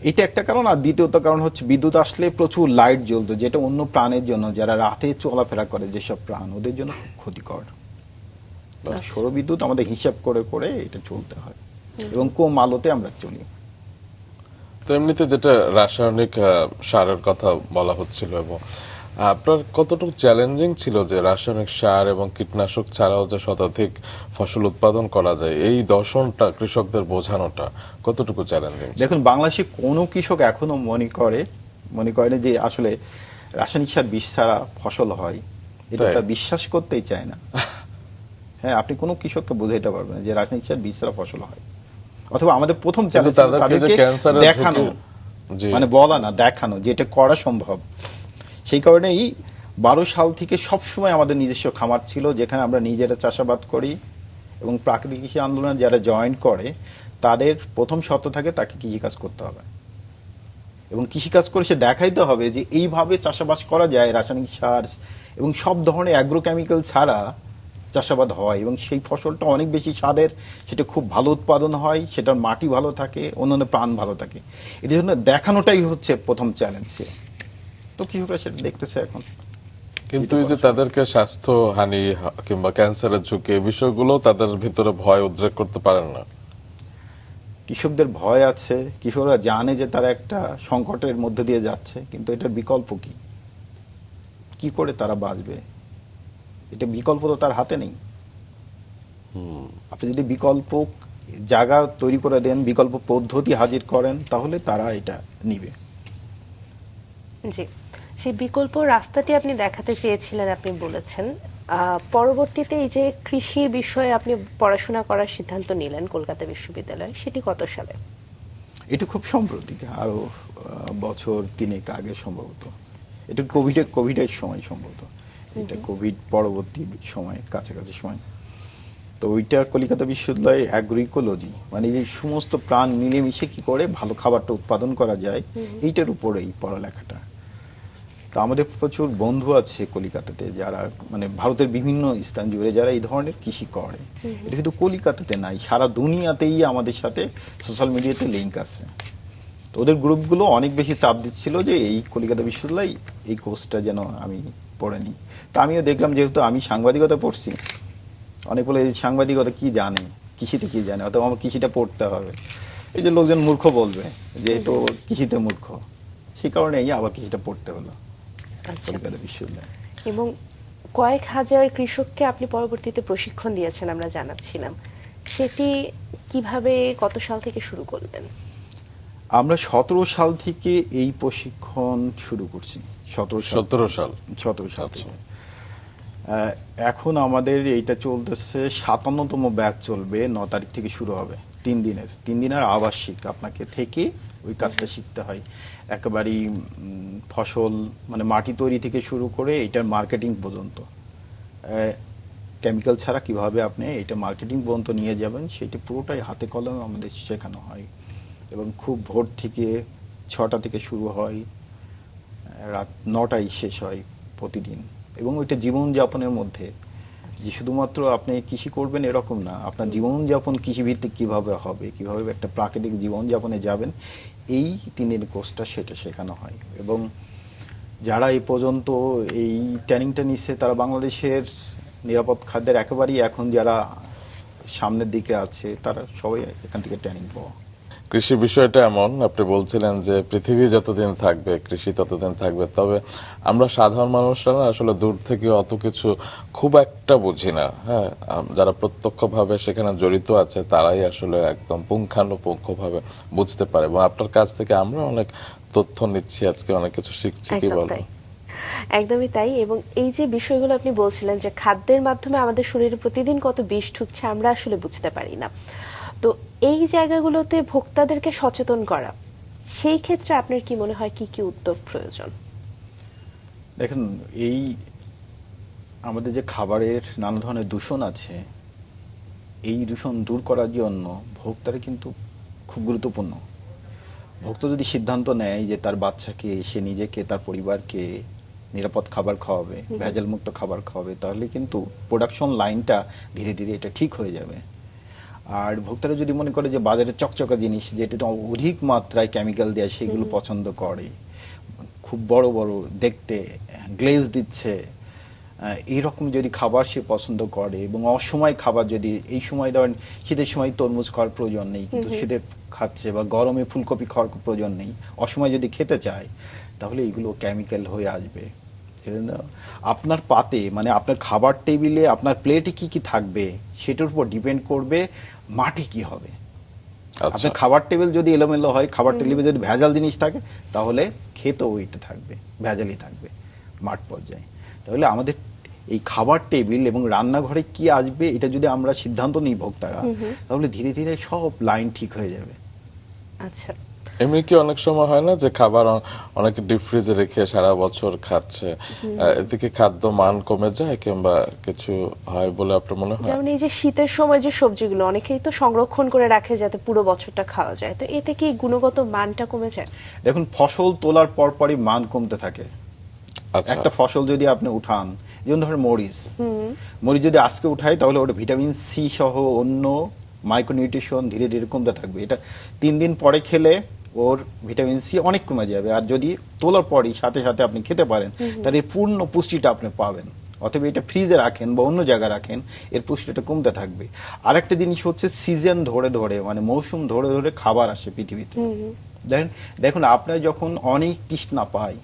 এটা একটা কারণ, আর দ্বিতীয়ত কারণ হচ্ছে বিদ্যুৎ আসলে প্রচুর লাইট জ্বলতো, যেটা অন্য প্রাণের জন্য, যারা রাতে চলাফেরা করে যেসব প্রাণ, ওদের জন্য খুব ক্ষতিকর। সৌর বিদ্যুৎ আমাদের হিসাব করে করে এটা চলতে হয় এবং কম আলোতে আমরা চলি। তো এমনিতে যেটা রাসায়নিক সারের কথা বলা হচ্ছিল, এবং আপনার কতটুকু চ্যালেঞ্জিং ছিল যে রাসায়নিক সার এবং কীটনাশক ছাড়াও যে শতাধিক ফসল উৎপাদন করা যায়, এই দর্শনটা কৃষকদের বোঝানোটা কতটুকু চ্যালেঞ্জিং? দেখুন, বাংলাদেশে কোনো কৃষক এখনো মনে করে যে আসলে রাসায়নিক সার বিষ ছাড়া ফসল হয়, এটা তারা বিশ্বাস করতেই চায় না। হ্যাঁ, আপনি কোনো কৃষককে বোঝাইতে পারবেন না যে রাসায়নিক সার বিষ ছাড়া ফসল হয়। অথবা আমাদের প্রথম চ্যালেঞ্জ তাদেরকে দেখানো, মানে বলা না, দেখানো যে এটা করা সম্ভব। সেই কারণেই 12 সাল থেকে সবসময় আমাদের নিজস্ব খামার ছিল, যেখানে আমরা নিজেরা চাষাবাদ করি, এবং প্রাকৃতিক কৃষি আন্দোলনে যারা জয়েন করে তাদের প্রথম শর্ত থাকে তাকে কৃষিকাজ করতে হবে, এবং কৃষিকাজ করে সে দেখাইতে হবে যে এইভাবে চাষাবাদ করা যায়, রাসায়নিক সার এবং সব ধরনের অ্যাগ্রোকেমিক্যাল ছাড়া চাষাবাদ হয়, এবং সেই ফসলটা অনেক বেশি স্বাদের, সেটা খুব ভালো উৎপাদন হয়, সেটার মাটি ভালো থাকে, অন্যান্য প্রাণ ভালো থাকে। এটার জন্য দেখানোটাই হচ্ছে প্রথম চ্যালেঞ্জ ছিল। তো কৃষকরা সেটা দেখতেছে এখন। কিন্তু এই যে তাদেরকে স্বাস্থ্যহানি কিংবা ক্যান্সারের ঝুঁকি, এই বিষয়গুলো তাদের ভিতরে ভয় উদ্রেক করতে পারেন না? কৃষকদের ভয় আছে, কৃষকরা জানে যে তারা একটা সংকটের মধ্যে দিয়ে যাচ্ছে, কিন্তু এটার বিকল্প কি করে তারা বাঁচবে, এটা বিকল্প তো তার হাতে নেই। আপনি যদি বিকল্প জায়গা তৈরি করে দেন, বিকল্প পদ্ধতি হাজির করেন, তাহলে তারা এটা নিবে। জি, সেই বিকল্প রাস্তাটি আপনি দেখাতে চেয়েছিলেন, আপনি বলেছেন। পরবর্তীতে এই যে কৃষি বিষয়ে আপনি পড়াশোনা করার সিদ্ধান্ত নিলেন কলকাতা বিশ্ববিদ্যালয়ে, সেটি কত সালে? এটা খুব সম্প্রতি, আরো বছর 3 আগে সম্ভবত। এটা কোভিডের সময় সম্ভবত, এটা কোভিড পরবর্তী সময়, কাছাকাছি সময়। তো ওইটা কলকাতা বিশ্ববিদ্যালয়ে অ্যাগ্রোইকোলজি, মানে যে সমস্ত প্রাণ মিলেমিশে কি করে ভালো খাবারটা উৎপাদন করা যায়, এইটার উপরেই পড়ালেখাটা। তো আমাদের প্রচুর বন্ধু আছে কলিকাতাতে, যারা মানে ভারতের বিভিন্ন স্থান জুড়ে যারা এই ধরনের কৃষি করে। এটা শুধু কলিকাতাতে নাই, সারা দুনিয়াতেই আমাদের সাথে সোশ্যাল মিডিয়াতে লিঙ্ক আছে। তো ওদের গ্রুপগুলো অনেক বেশি চাপ দিচ্ছিল যে এই কলিকাতা বিশ্ববিদ্যালয় এই কোর্সটা যেন আমি পড়ে নিই। তা আমিও দেখলাম, যেহেতু আমি সাংবাদিকতা পড়ছি, অনেক বলে এই সাংবাদিকতা কি জানে, কৃষিতে কি জানে, অথবা আমার কৃষিটা পড়তে হবে। এই যে লোকজন মূর্খ বলবে, যেহেতু কৃষিতে মূর্খ, সেই কারণেই আবার কৃষিটা পড়তে হলো কলকাতা বিশ্ববিদ্যালয়। এবং কয়েক হাজার কৃষককে আপনি পরবর্তীতে প্রশিক্ষণ দিয়েছেন, আমরা জানাচ্ছিলাম। সেটি কিভাবে, কত সাল থেকে শুরু করলেন? আমরা 17 সাল থেকে এই প্রশিক্ষণ শুরু করছি। 17 সাল থেকে। এখন আমাদের এইটা চলতেছে 57তম ব্যাচ চলবে, 9 তারিখ থেকে শুরু হবে। 3 দিনের আবাসিক, আপনাকে থেকে ওই কাজটা শিখতে হয় একেবারেই, ফসল মানে মাটি তৈরি থেকে শুরু করে এটার মার্কেটিং পর্যন্ত, কেমিক্যাল ছাড়া কিভাবে আপনি এটা মার্কেটিং পর্যন্ত নিয়ে যাবেন, সেটা পুরোটাই হাতে কলমে আমাদের শেখানো হয়। এবং খুব ভোর থেকে 6টা থেকে শুরু হয়, রাত 9টায় শেষ হয় প্রতিদিন। এবং ওইটা জীবনযাপনের মধ্যে যে শুধুমাত্র আপনি কৃষি করবেন এরকম না, আপনার জীবনযাপন কৃষিভিত্তিক কিভাবে হবে, কিভাবে একটা প্রাকৃতিক জীবনযাপনে যাবেন, এই 3 দিন কোর্সটা সেটা শেখানো হয়। এবং যারা এই পর্যন্ত এই ট্রেনিংটা নিচ্ছে তারা বাংলাদেশের নিরাপদ খাদ্যের একেবারেই এখন যারা সামনের দিকে আছে তারা সবাই এখান থেকে ট্রেনিং পাওয়া। কৃষি বিষয়টা এমন, আপনি বলছিলেন যে পৃথিবী যতদিন থাকবে কৃষি ততদিন থাকবে, তবে আমরা সাধারণ মানুষরা না আসলে দূর থেকে অত কিছু খুব একটা বুঝি না। হ্যাঁ, যারা প্রত্যক্ষভাবে সেখানে জড়িত আছে তারাই আসলে একদম পুঙ্খানুপুঙ্খভাবে বুঝতে পারে, এবং আপনার কাছ থেকে আমরা অনেক তথ্য নিচ্ছি আজকে, অনেক কিছু শিখছি। কি একদম বলেন? তাই, একদমই তাই। এবং এই যে বিষয়গুলো আপনি বলছিলেন যে খাদ্যের মাধ্যমে আমাদের শরীরে প্রতিদিন কত বিষ ঢুকছে আমরা আসলে বুঝতে পারি না, তো এই জায়গাগুলোতে ভোক্তাদেরকে সচেতন করা, সেই ক্ষেত্রে আপনার কি মনে হয় কি কি উদ্যোগ প্রয়োজন? দেখেন, এই আমাদের যে খাবারের নানা ধরনের দূষণ আছে, এই দূষণ দূর করার জন্য ভোক্তারা কিন্তু খুব গুরুত্বপূর্ণ। ভোক্তা যদি সিদ্ধান্ত নেয় যে তার বাচ্চাকে, সে নিজেকে, তার পরিবারকে নিরাপদ খাবার খাওয়াবে, ভেজাল মুক্ত খাবার খাওয়াবে, তাহলে কিন্তু প্রোডাকশন লাইনটা ধীরে ধীরে এটা ঠিক হয়ে যাবে। আর ভোক্তারা যদি মনে করে যে বাজারে চকচকা জিনিস যেটা অধিক মাত্রায় কেমিক্যাল দেয় সেগুলো পছন্দ করে, খুব বড় বড় দেখতে গ্লেজ দিচ্ছে, এইরকম যদি খাবার সে পছন্দ করে, এবং অসময় খাবার যদি, এই সময় ধরেন শীতের সময় তরমুজ খাওয়ার প্রয়োজন নেই কিন্তু শীতের খাচ্ছে, বা গরমে ফুলকপি খাওয়ার প্রয়োজন নেই, অসময় যদি খেতে চায়, তাহলে এগুলো কেমিক্যাল হয়ে আসবে। আপনার পাতে, মানে আপনার খাবার টেবিলে, আপনার প্লেটে কি কি থাকবে সেটার উপর ডিপেন্ড করবে মাটি কি হবে। আপনার খাবার টেবিল যদি এলোমেলো হয়, খাবার টেবিলে যদি ভেজাল জিনিস থাকে, তাহলে খেতেও ওইটা থাকবে, ভেজালই থাকবে মাঠ পর্যায়ে। তাহলে আমাদের এই খাবার টেবিল এবং রান্নাঘরে কি আসবে এটা যদি আমরা সিদ্ধান্ত নিই ভোক্তারা, তাহলে ধীরে ধীরে সব লাইন ঠিক হয়ে যাবে। আচ্ছা, এমনি কি অনেক সময় হয় না যে খাবার অনেকে ডিপ ফ্রিজে রেখে সারা বছর খাচ্ছে, এদিকে খাদ্য মান কমে যায় কিংবা কিছু হয় বলে আপনার মনে হয়? যেমন এই যে শীতের সময় যে সবজিগুলো অনেকেই তো সংরক্ষণ করে রাখে যাতে পুরো বছরটা খাওয়া যায়, তো এতে কি গুণগত মানটা কমে যায়? দেখুন, ফসল তোলার পরপরই মান কমতে থাকে। আচ্ছা, একটা ফসল যদি আপনি উঠান, যেমন ধরেন মরিচ যদি আজকে উঠাই, তাহলে ওটা ভিটামিন সি সহ অন্য মাইক্রোনিউট্রিশন ধীরে ধীরে কমতে থাকবে। এটা 3 দিন পরে খেলে ওর ভিটামিন সি অনেক কমে যাবে। আর যদি তোলার পরই সাথে সাথে আপনি খেতে পারেন, তাহলে এই পূর্ণ পুষ্টিটা আপনি পাবেন। অথবা এটা ফ্রিজে রাখেন বা অন্য জায়গায় রাখেন, এর পুষ্টিটা কমতে থাকবে। আরেকটা জিনিস হচ্ছে সিজন ধরে ধরে, মানে মৌসুম ধরে ধরে খাবার আসে পৃথিবীতে। দেখুন, আপনার যখন অনেক তৃষ্ণা পায়,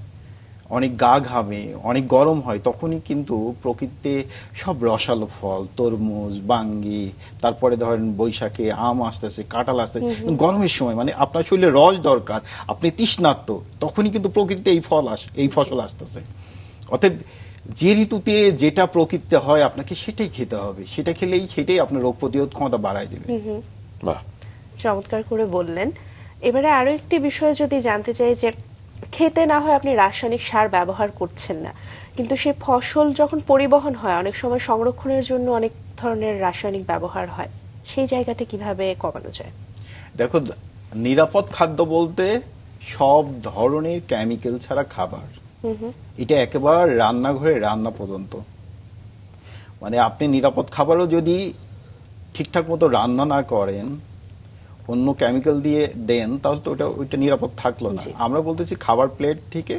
অনেক গা ঘামে, অনেক গরম হয়, তখনই কিন্তু প্রকৃতিতে সব রসালো ফল, তরমুজ, বাঙ্গি, তারপরে ধরেন বৈশাখে আম আসতেছে, কাঁঠাল আসতেছে। গরমের সময় মানে আপনার শরীরে রস দরকার, আপনি তৃষ্ণার্ত, তখনই কিন্তু প্রকৃতিতে এই ফল আসে, এই ফসল আসতেছে। অতএব যে ঋতুতে যেটা প্রকৃতিতে হয় আপনাকে সেটাই খেতে হবে, সেটা খেলেই সেটাই আপনার রোগ প্রতিরোধ ক্ষমতা বাড়ায় দেবে। বাহ, চমৎকার করে বললেন। এবারে আরো একটি বিষয় যদি জানতে চাই, যে খেতে না হয় আপনি রাসায়নিক সার ব্যবহার করছেন না, কিন্তু সেই ফসল যখন পরিবহন হয় অনেক সময় সংরক্ষণের জন্য অনেক ধরনের রাসায়নিক ব্যবহার হয়, সেই জায়গাটা কিভাবে কমানো যায়? দেখো, নিরাপদ খাদ্য বলতে সব ধরনের কেমিক্যাল ছাড়া খাবার, এটা একেবারে রান্নাঘরে রান্না পর্যন্ত। মানে আপনি নিরাপদ খাবারও যদি ঠিকঠাক মতো রান্না না করেন, অন্য কেমিক্যাল দিয়ে দেন, তাহলে তো ওইটা নিরাপদ থাকলো না। আমরা বলতেছি খাবার প্লেট থেকে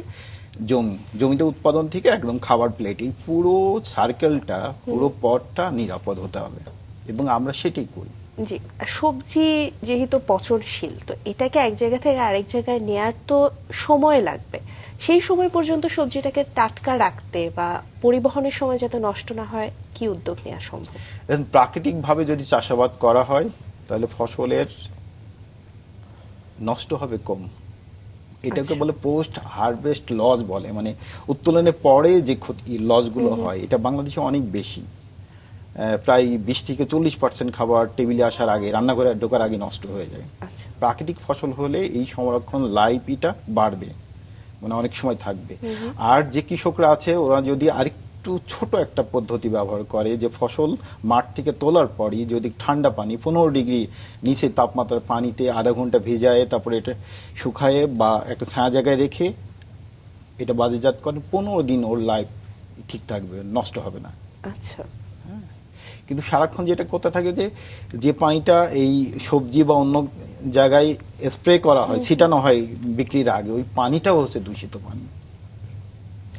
জমিতে উৎপাদন থেকে একদম খাবার প্লেট, এই পুরো সার্কেলটা, পুরো পথটা নিরাপদ হতে হবে, এবং আমরা সেটাই করি। জি, সবজি যেহেতু পচনশীল, তো এটাকে এক জায়গা থেকে আরেক জায়গায় নেয়ার তো সময় লাগবে, সেই সময় পর্যন্ত সবজিটাকে টাটকা রাখতে বা পরিবহনের সময় যাতে নষ্ট না হয়, কি উদ্যোগ নেওয়া সম্ভব? প্রাকৃতিকভাবে যদি চাষাবাদ করা হয়, তাহলে ফসলের নষ্ট হবে কম। এটাকে বলে পোস্ট হারভেস্ট লস বলে, মানে উত্তোলনের পরে যে লসগুলো হয়, এটা বাংলাদেশে অনেক বেশি। প্রায় 20-40% খাবার টেবিলে আসার আগে, রান্নাঘরে ঢোকার আগে নষ্ট হয়ে যায়। প্রাকৃতিক ফসল হলে এই সংরক্ষণ লাইফ এটা বাড়বে, মানে অনেক সময় থাকবে। আর যে কৃষকরা আছে ওরা যদি আরেকটু ছোট একটা পদ্ধতি ব্যবহার করে, যে ফসল মাঠ থেকে তোলার পরই যদি ঠান্ডা পানি 15 ডিগ্রি নিচে তাপমাত্রার পানিতে আধা ঘন্টা ভিজায়, তারপরে এটা শুকায়ে বা একটা ছায়া জায়গায় রেখে এটা বাজারজাত করেন, 15 দিন ওর লাইফ ঠিক থাকবে, নষ্ট হবে না। আচ্ছা, হ্যাঁ, কিন্তু সারাক্ষণ যেটা করতে থাকে যে পানিটা এই সবজি বা অন্য জায়গায় স্প্রে করা হয়, ছিটানো হয় বিক্রির আগে, ওই পানিটাও হচ্ছে দূষিত পানি।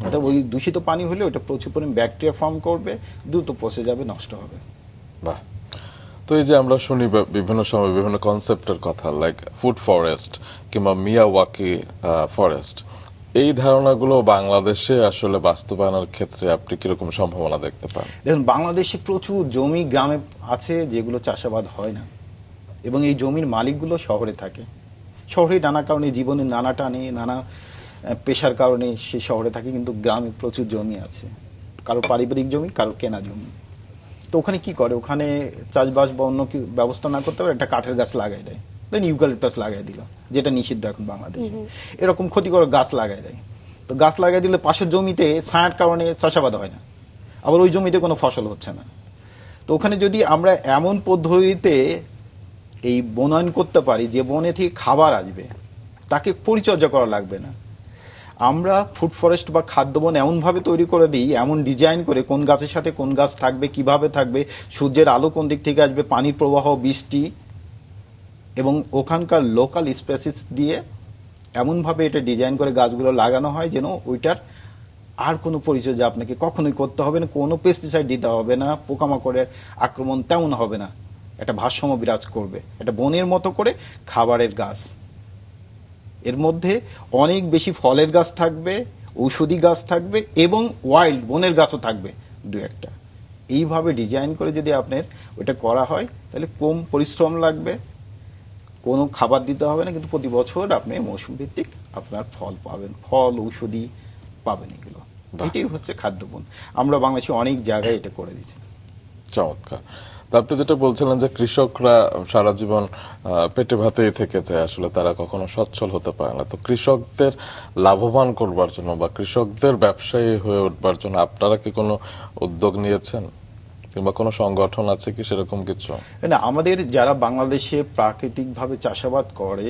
অর্থাৎ ওই দূষিত পানি হলে ওটা প্রচুর পরিমাণ ব্যাকটেরিয়া ফর্ম করবে, দ্রুত পচে যাবে, নষ্ট হবে। বাহ। তো এই যে আমরা শুনি বিভিন্ন সময় বিভিন্ন কনসেপ্টের কথা, লাইক ফুড ফরেস্ট কিংবা মিয়াওয়াকি ফরেস্ট, এই ধারণাগুলো বাংলাদেশে আসলে বাস্তবায়নের ক্ষেত্রে আপনি কিরকম সম্ভাবনা দেখতে পান? দেখুন, বাংলাদেশে প্রচুর জমি গ্রামে আছে যেগুলো চাষাবাদ হয় না, এবং এই জমির মালিকগুলো শহরে থাকে। শহরে নানা কারণে, জীবনের নানা টানে, নানা পেশার কারণে সে শহরে থাকে, কিন্তু গ্রামে প্রচুর জমি আছে, কারো পারিবারিক জমি, কারো কেনা জমি। তো ওখানে কি করে, ওখানে চাষবাস বা অন্য কি ব্যবস্থা না করতে পারে, একটা কাঠের গাছ লাগাই দেয়, দেন ইউক্যালিপটাস লাগাই দিল, যেটা নিষিদ্ধ এখন বাংলাদেশে। এরকম ক্ষতিকর গাছ লাগাই দেয়। তো গাছ লাগাই দিলে পাশের জমিতে ছায়ার কারণে চাষাবাদ হয় না, আবার ওই জমিতে কোনো ফসল হচ্ছে না। তো ওখানে যদি আমরা এমন পদ্ধতিতে এই বনায়ন করতে পারি যে বনে থেকে খাবার আসবে, তাকে পরিচর্যা করা লাগবে না, আমরা ফুড ফরেস্ট বা খাদ্যবন এমনভাবে তৈরি করে দিই, এমন ডিজাইন করে কোন গাছের সাথে কোন গাছ থাকবে, কিভাবে থাকবে, সূর্যের আলো কোন দিক থেকে আসবে, পানির প্রবাহ, বৃষ্টি, এবং ওখানকার লোকাল স্পেসিস দিয়ে এমনভাবে এটা ডিজাইন করে গাছগুলো লাগানো হয় যেন ওইটার আর কোনো পরিচর্যা আপনাকে কখনোই করতে হবে না, কোনো পেস্টিসাইড দিতে হবে না, পোকামাকড়ের আক্রমণ তেমন হবে না, একটা ভারসাম্য বিরাজ করবে, একটা বনের মতো করে খাবারের গাছ। এর মধ্যে অনেক বেশি ফলের গাছ থাকবে, ঔষধি গাছ থাকবে, এবং ওয়াইল্ড বনের গাছও থাকবে দু একটা। এইভাবে ডিজাইন করে যদি আপনার ওইটা করা হয়, তাহলে কম পরিশ্রম লাগবে, কোনো খাবার দিতে হবে না, কিন্তু প্রতি বছর আপনি মৌসুম ভিত্তিক আপনার ফল পাবেন, ফল ঔষধি পাবেন। এগুলো এটাই হচ্ছে খাদ্যবন। আমরা বাংলাদেশে অনেক জায়গায় এটা করে দিচ্ছি। চমৎকার। তো আপনি যেটা বলছিলেন যে কৃষকরা সারা জীবন পেটে ভাতেই থেকে যায়, আসলে তারা কখনো সচ্ছল হতে পারে না। তো কৃষকদের লাভবান করবার জন্য বা কৃষকদের ব্যবসায়ী হয়ে উঠবার জন্য আপনারা কি কোনো উদ্যোগ নিয়েছেন, কিংবা কোনো সংগঠন আছে কি সেরকম কিছু? না, আমাদের যারা বাংলাদেশে প্রাকৃতিকভাবে চাষাবাদ করে,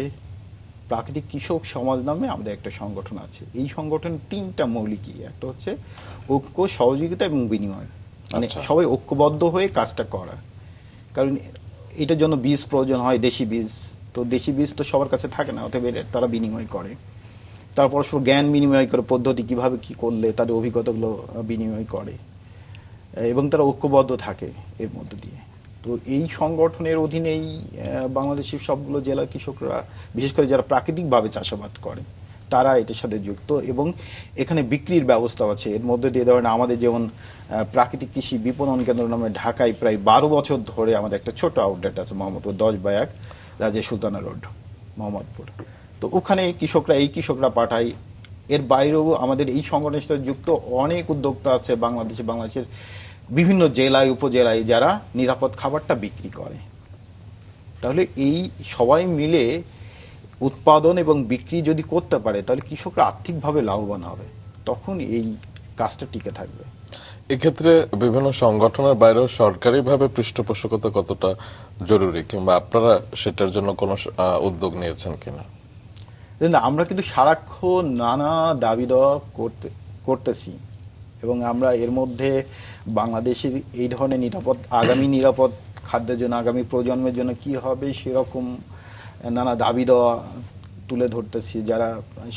প্রাকৃতিক কৃষক সমাজ নামে আমাদের একটা সংগঠন আছে। এই সংগঠন তিনটা মৌলিক, একটা হচ্ছে ঐক্য, সহযোগিতা এবং বিনিময়, মানে সবাই ঐক্যবদ্ধ হয়ে কাজটা করা। কারণ এটার জন্য বীজ প্রয়োজন হয়, দেশি বীজ, তো দেশি বীজ তো সবার কাছে থাকে না, অতএব তারা বিনিময় করে, তারা পরস্পর জ্ঞান বিনিময় করে, পদ্ধতি কিভাবে কি করলে তাদের অভিজ্ঞতাগুলো বিনিময় করে, এবং তারা ঐক্যবদ্ধ থাকে এর মধ্য দিয়ে। তো এই সংগঠনের অধীনেই বাংলাদেশের সবগুলো জেলার কৃষকরা, বিশেষ করে যারা প্রাকৃতিকভাবে চাষাবাদ করে, তারা এটার সাথে যুক্ত, এবং এখানে বিক্রির ব্যবস্থা আছে। এর মধ্যে দিয়ে ধরেন আমাদের যেমন প্রাকৃতিক কৃষি বিপণন কেন্দ্র নামে ঢাকায় প্রায় 12 বছর ধরে আমাদের একটা ছোট আউটলেট আছে, মোহাম্মদপুর 10/1 রাজা সুলতানা রোড, মোহাম্মদপুর। তো ওখানে কৃষকরা পাঠায়। এর বাইরেও আমাদের এই সংগঠনের সাথে যুক্ত অনেক উদ্যোক্তা আছে বাংলাদেশের বিভিন্ন জেলায়, উপজেলায়, যারা নিরাপদ খাবারটা বিক্রি করে। তাহলে এই সবাই মিলে উৎপাদন এবং বিক্রি যদি করতে পারে, তাহলে কৃষকরা আর্থিকভাবে লাভবান হবে, তখন এই কাজটা টিকে থাকবে। এক্ষেত্রে বিভিন্ন সংগঠনের বাইরেও সরকারিভাবে পৃষ্ঠপোষকতা কতটা জরুরি, কিংবা আপনারা সেটার জন্য কোনো উদ্যোগ নিয়েছেন কিনা? আমরা কিন্তু সারাক্ষণ নানা দাবি দেওয়া করতেছি, এবং আমরা এর মধ্যে বাংলাদেশের এই ধরনের আগামী নিরাপদ খাদ্যের জন্য, আগামী প্রজন্মের জন্য কি হবে সেরকম নানা দাবি দেওয়া তুলে ধরতেছি। যারা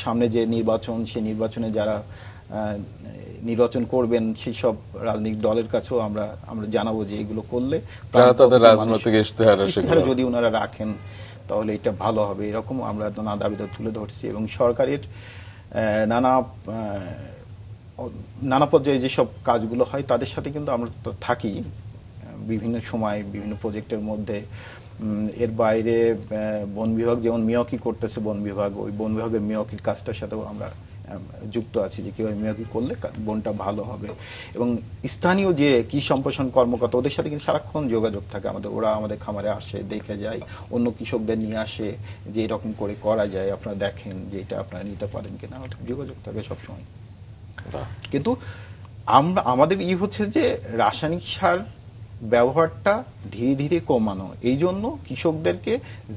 সামনে যে নির্বাচন, সেই নির্বাচনে যারা নির্বাচন করবেন, সেই সব রাজনৈতিক দলের কাছেও আমরা জানাবো যে এগুলো করলে তাদের রাজনৈতিক ইশতেহারে যদি ওনারা রাখেন তাহলে এটা ভালো হবে, এরকম আমরা নানা দাবি তুলে ধরছি। এবং সরকারের নানা পর্যায়ে যেসব কাজগুলো হয় তাদের সাথে কিন্তু আমরা থাকি বিভিন্ন সময়, বিভিন্ন প্রজেক্টের মধ্যে। এর বাইরে বন বিভাগ যেমন মিয়াওয়াকি করতেছে, বন বিভাগ, ওই বন বিভাগের মিয়াওয়াকির কাজটার সাথেও আমরা যুক্ত আছি, যে কীভাবে মিয়াওয়াকি করলে বনটা ভালো হবে। এবং স্থানীয় যে কৃষি সম্প্রসারণ কর্মকর্তা, ওদের সাথে কিন্তু সারাক্ষণ যোগাযোগ থাকে আমাদের। ওরা আমাদের খামারে আসে, দেখে যায়, অন্য কৃষকদের নিয়ে আসে যে এরকম করে করা যায়, আপনারা দেখেন যে এটা আপনারা নিতে পারেন কিনা, যোগাযোগ থাকে সবসময়। কিন্তু আমাদের হচ্ছে যে রাসায়নিক সার ব্যবহারটা ধীরে ধীরে কমানো, এই জন্য কৃষকদেরকে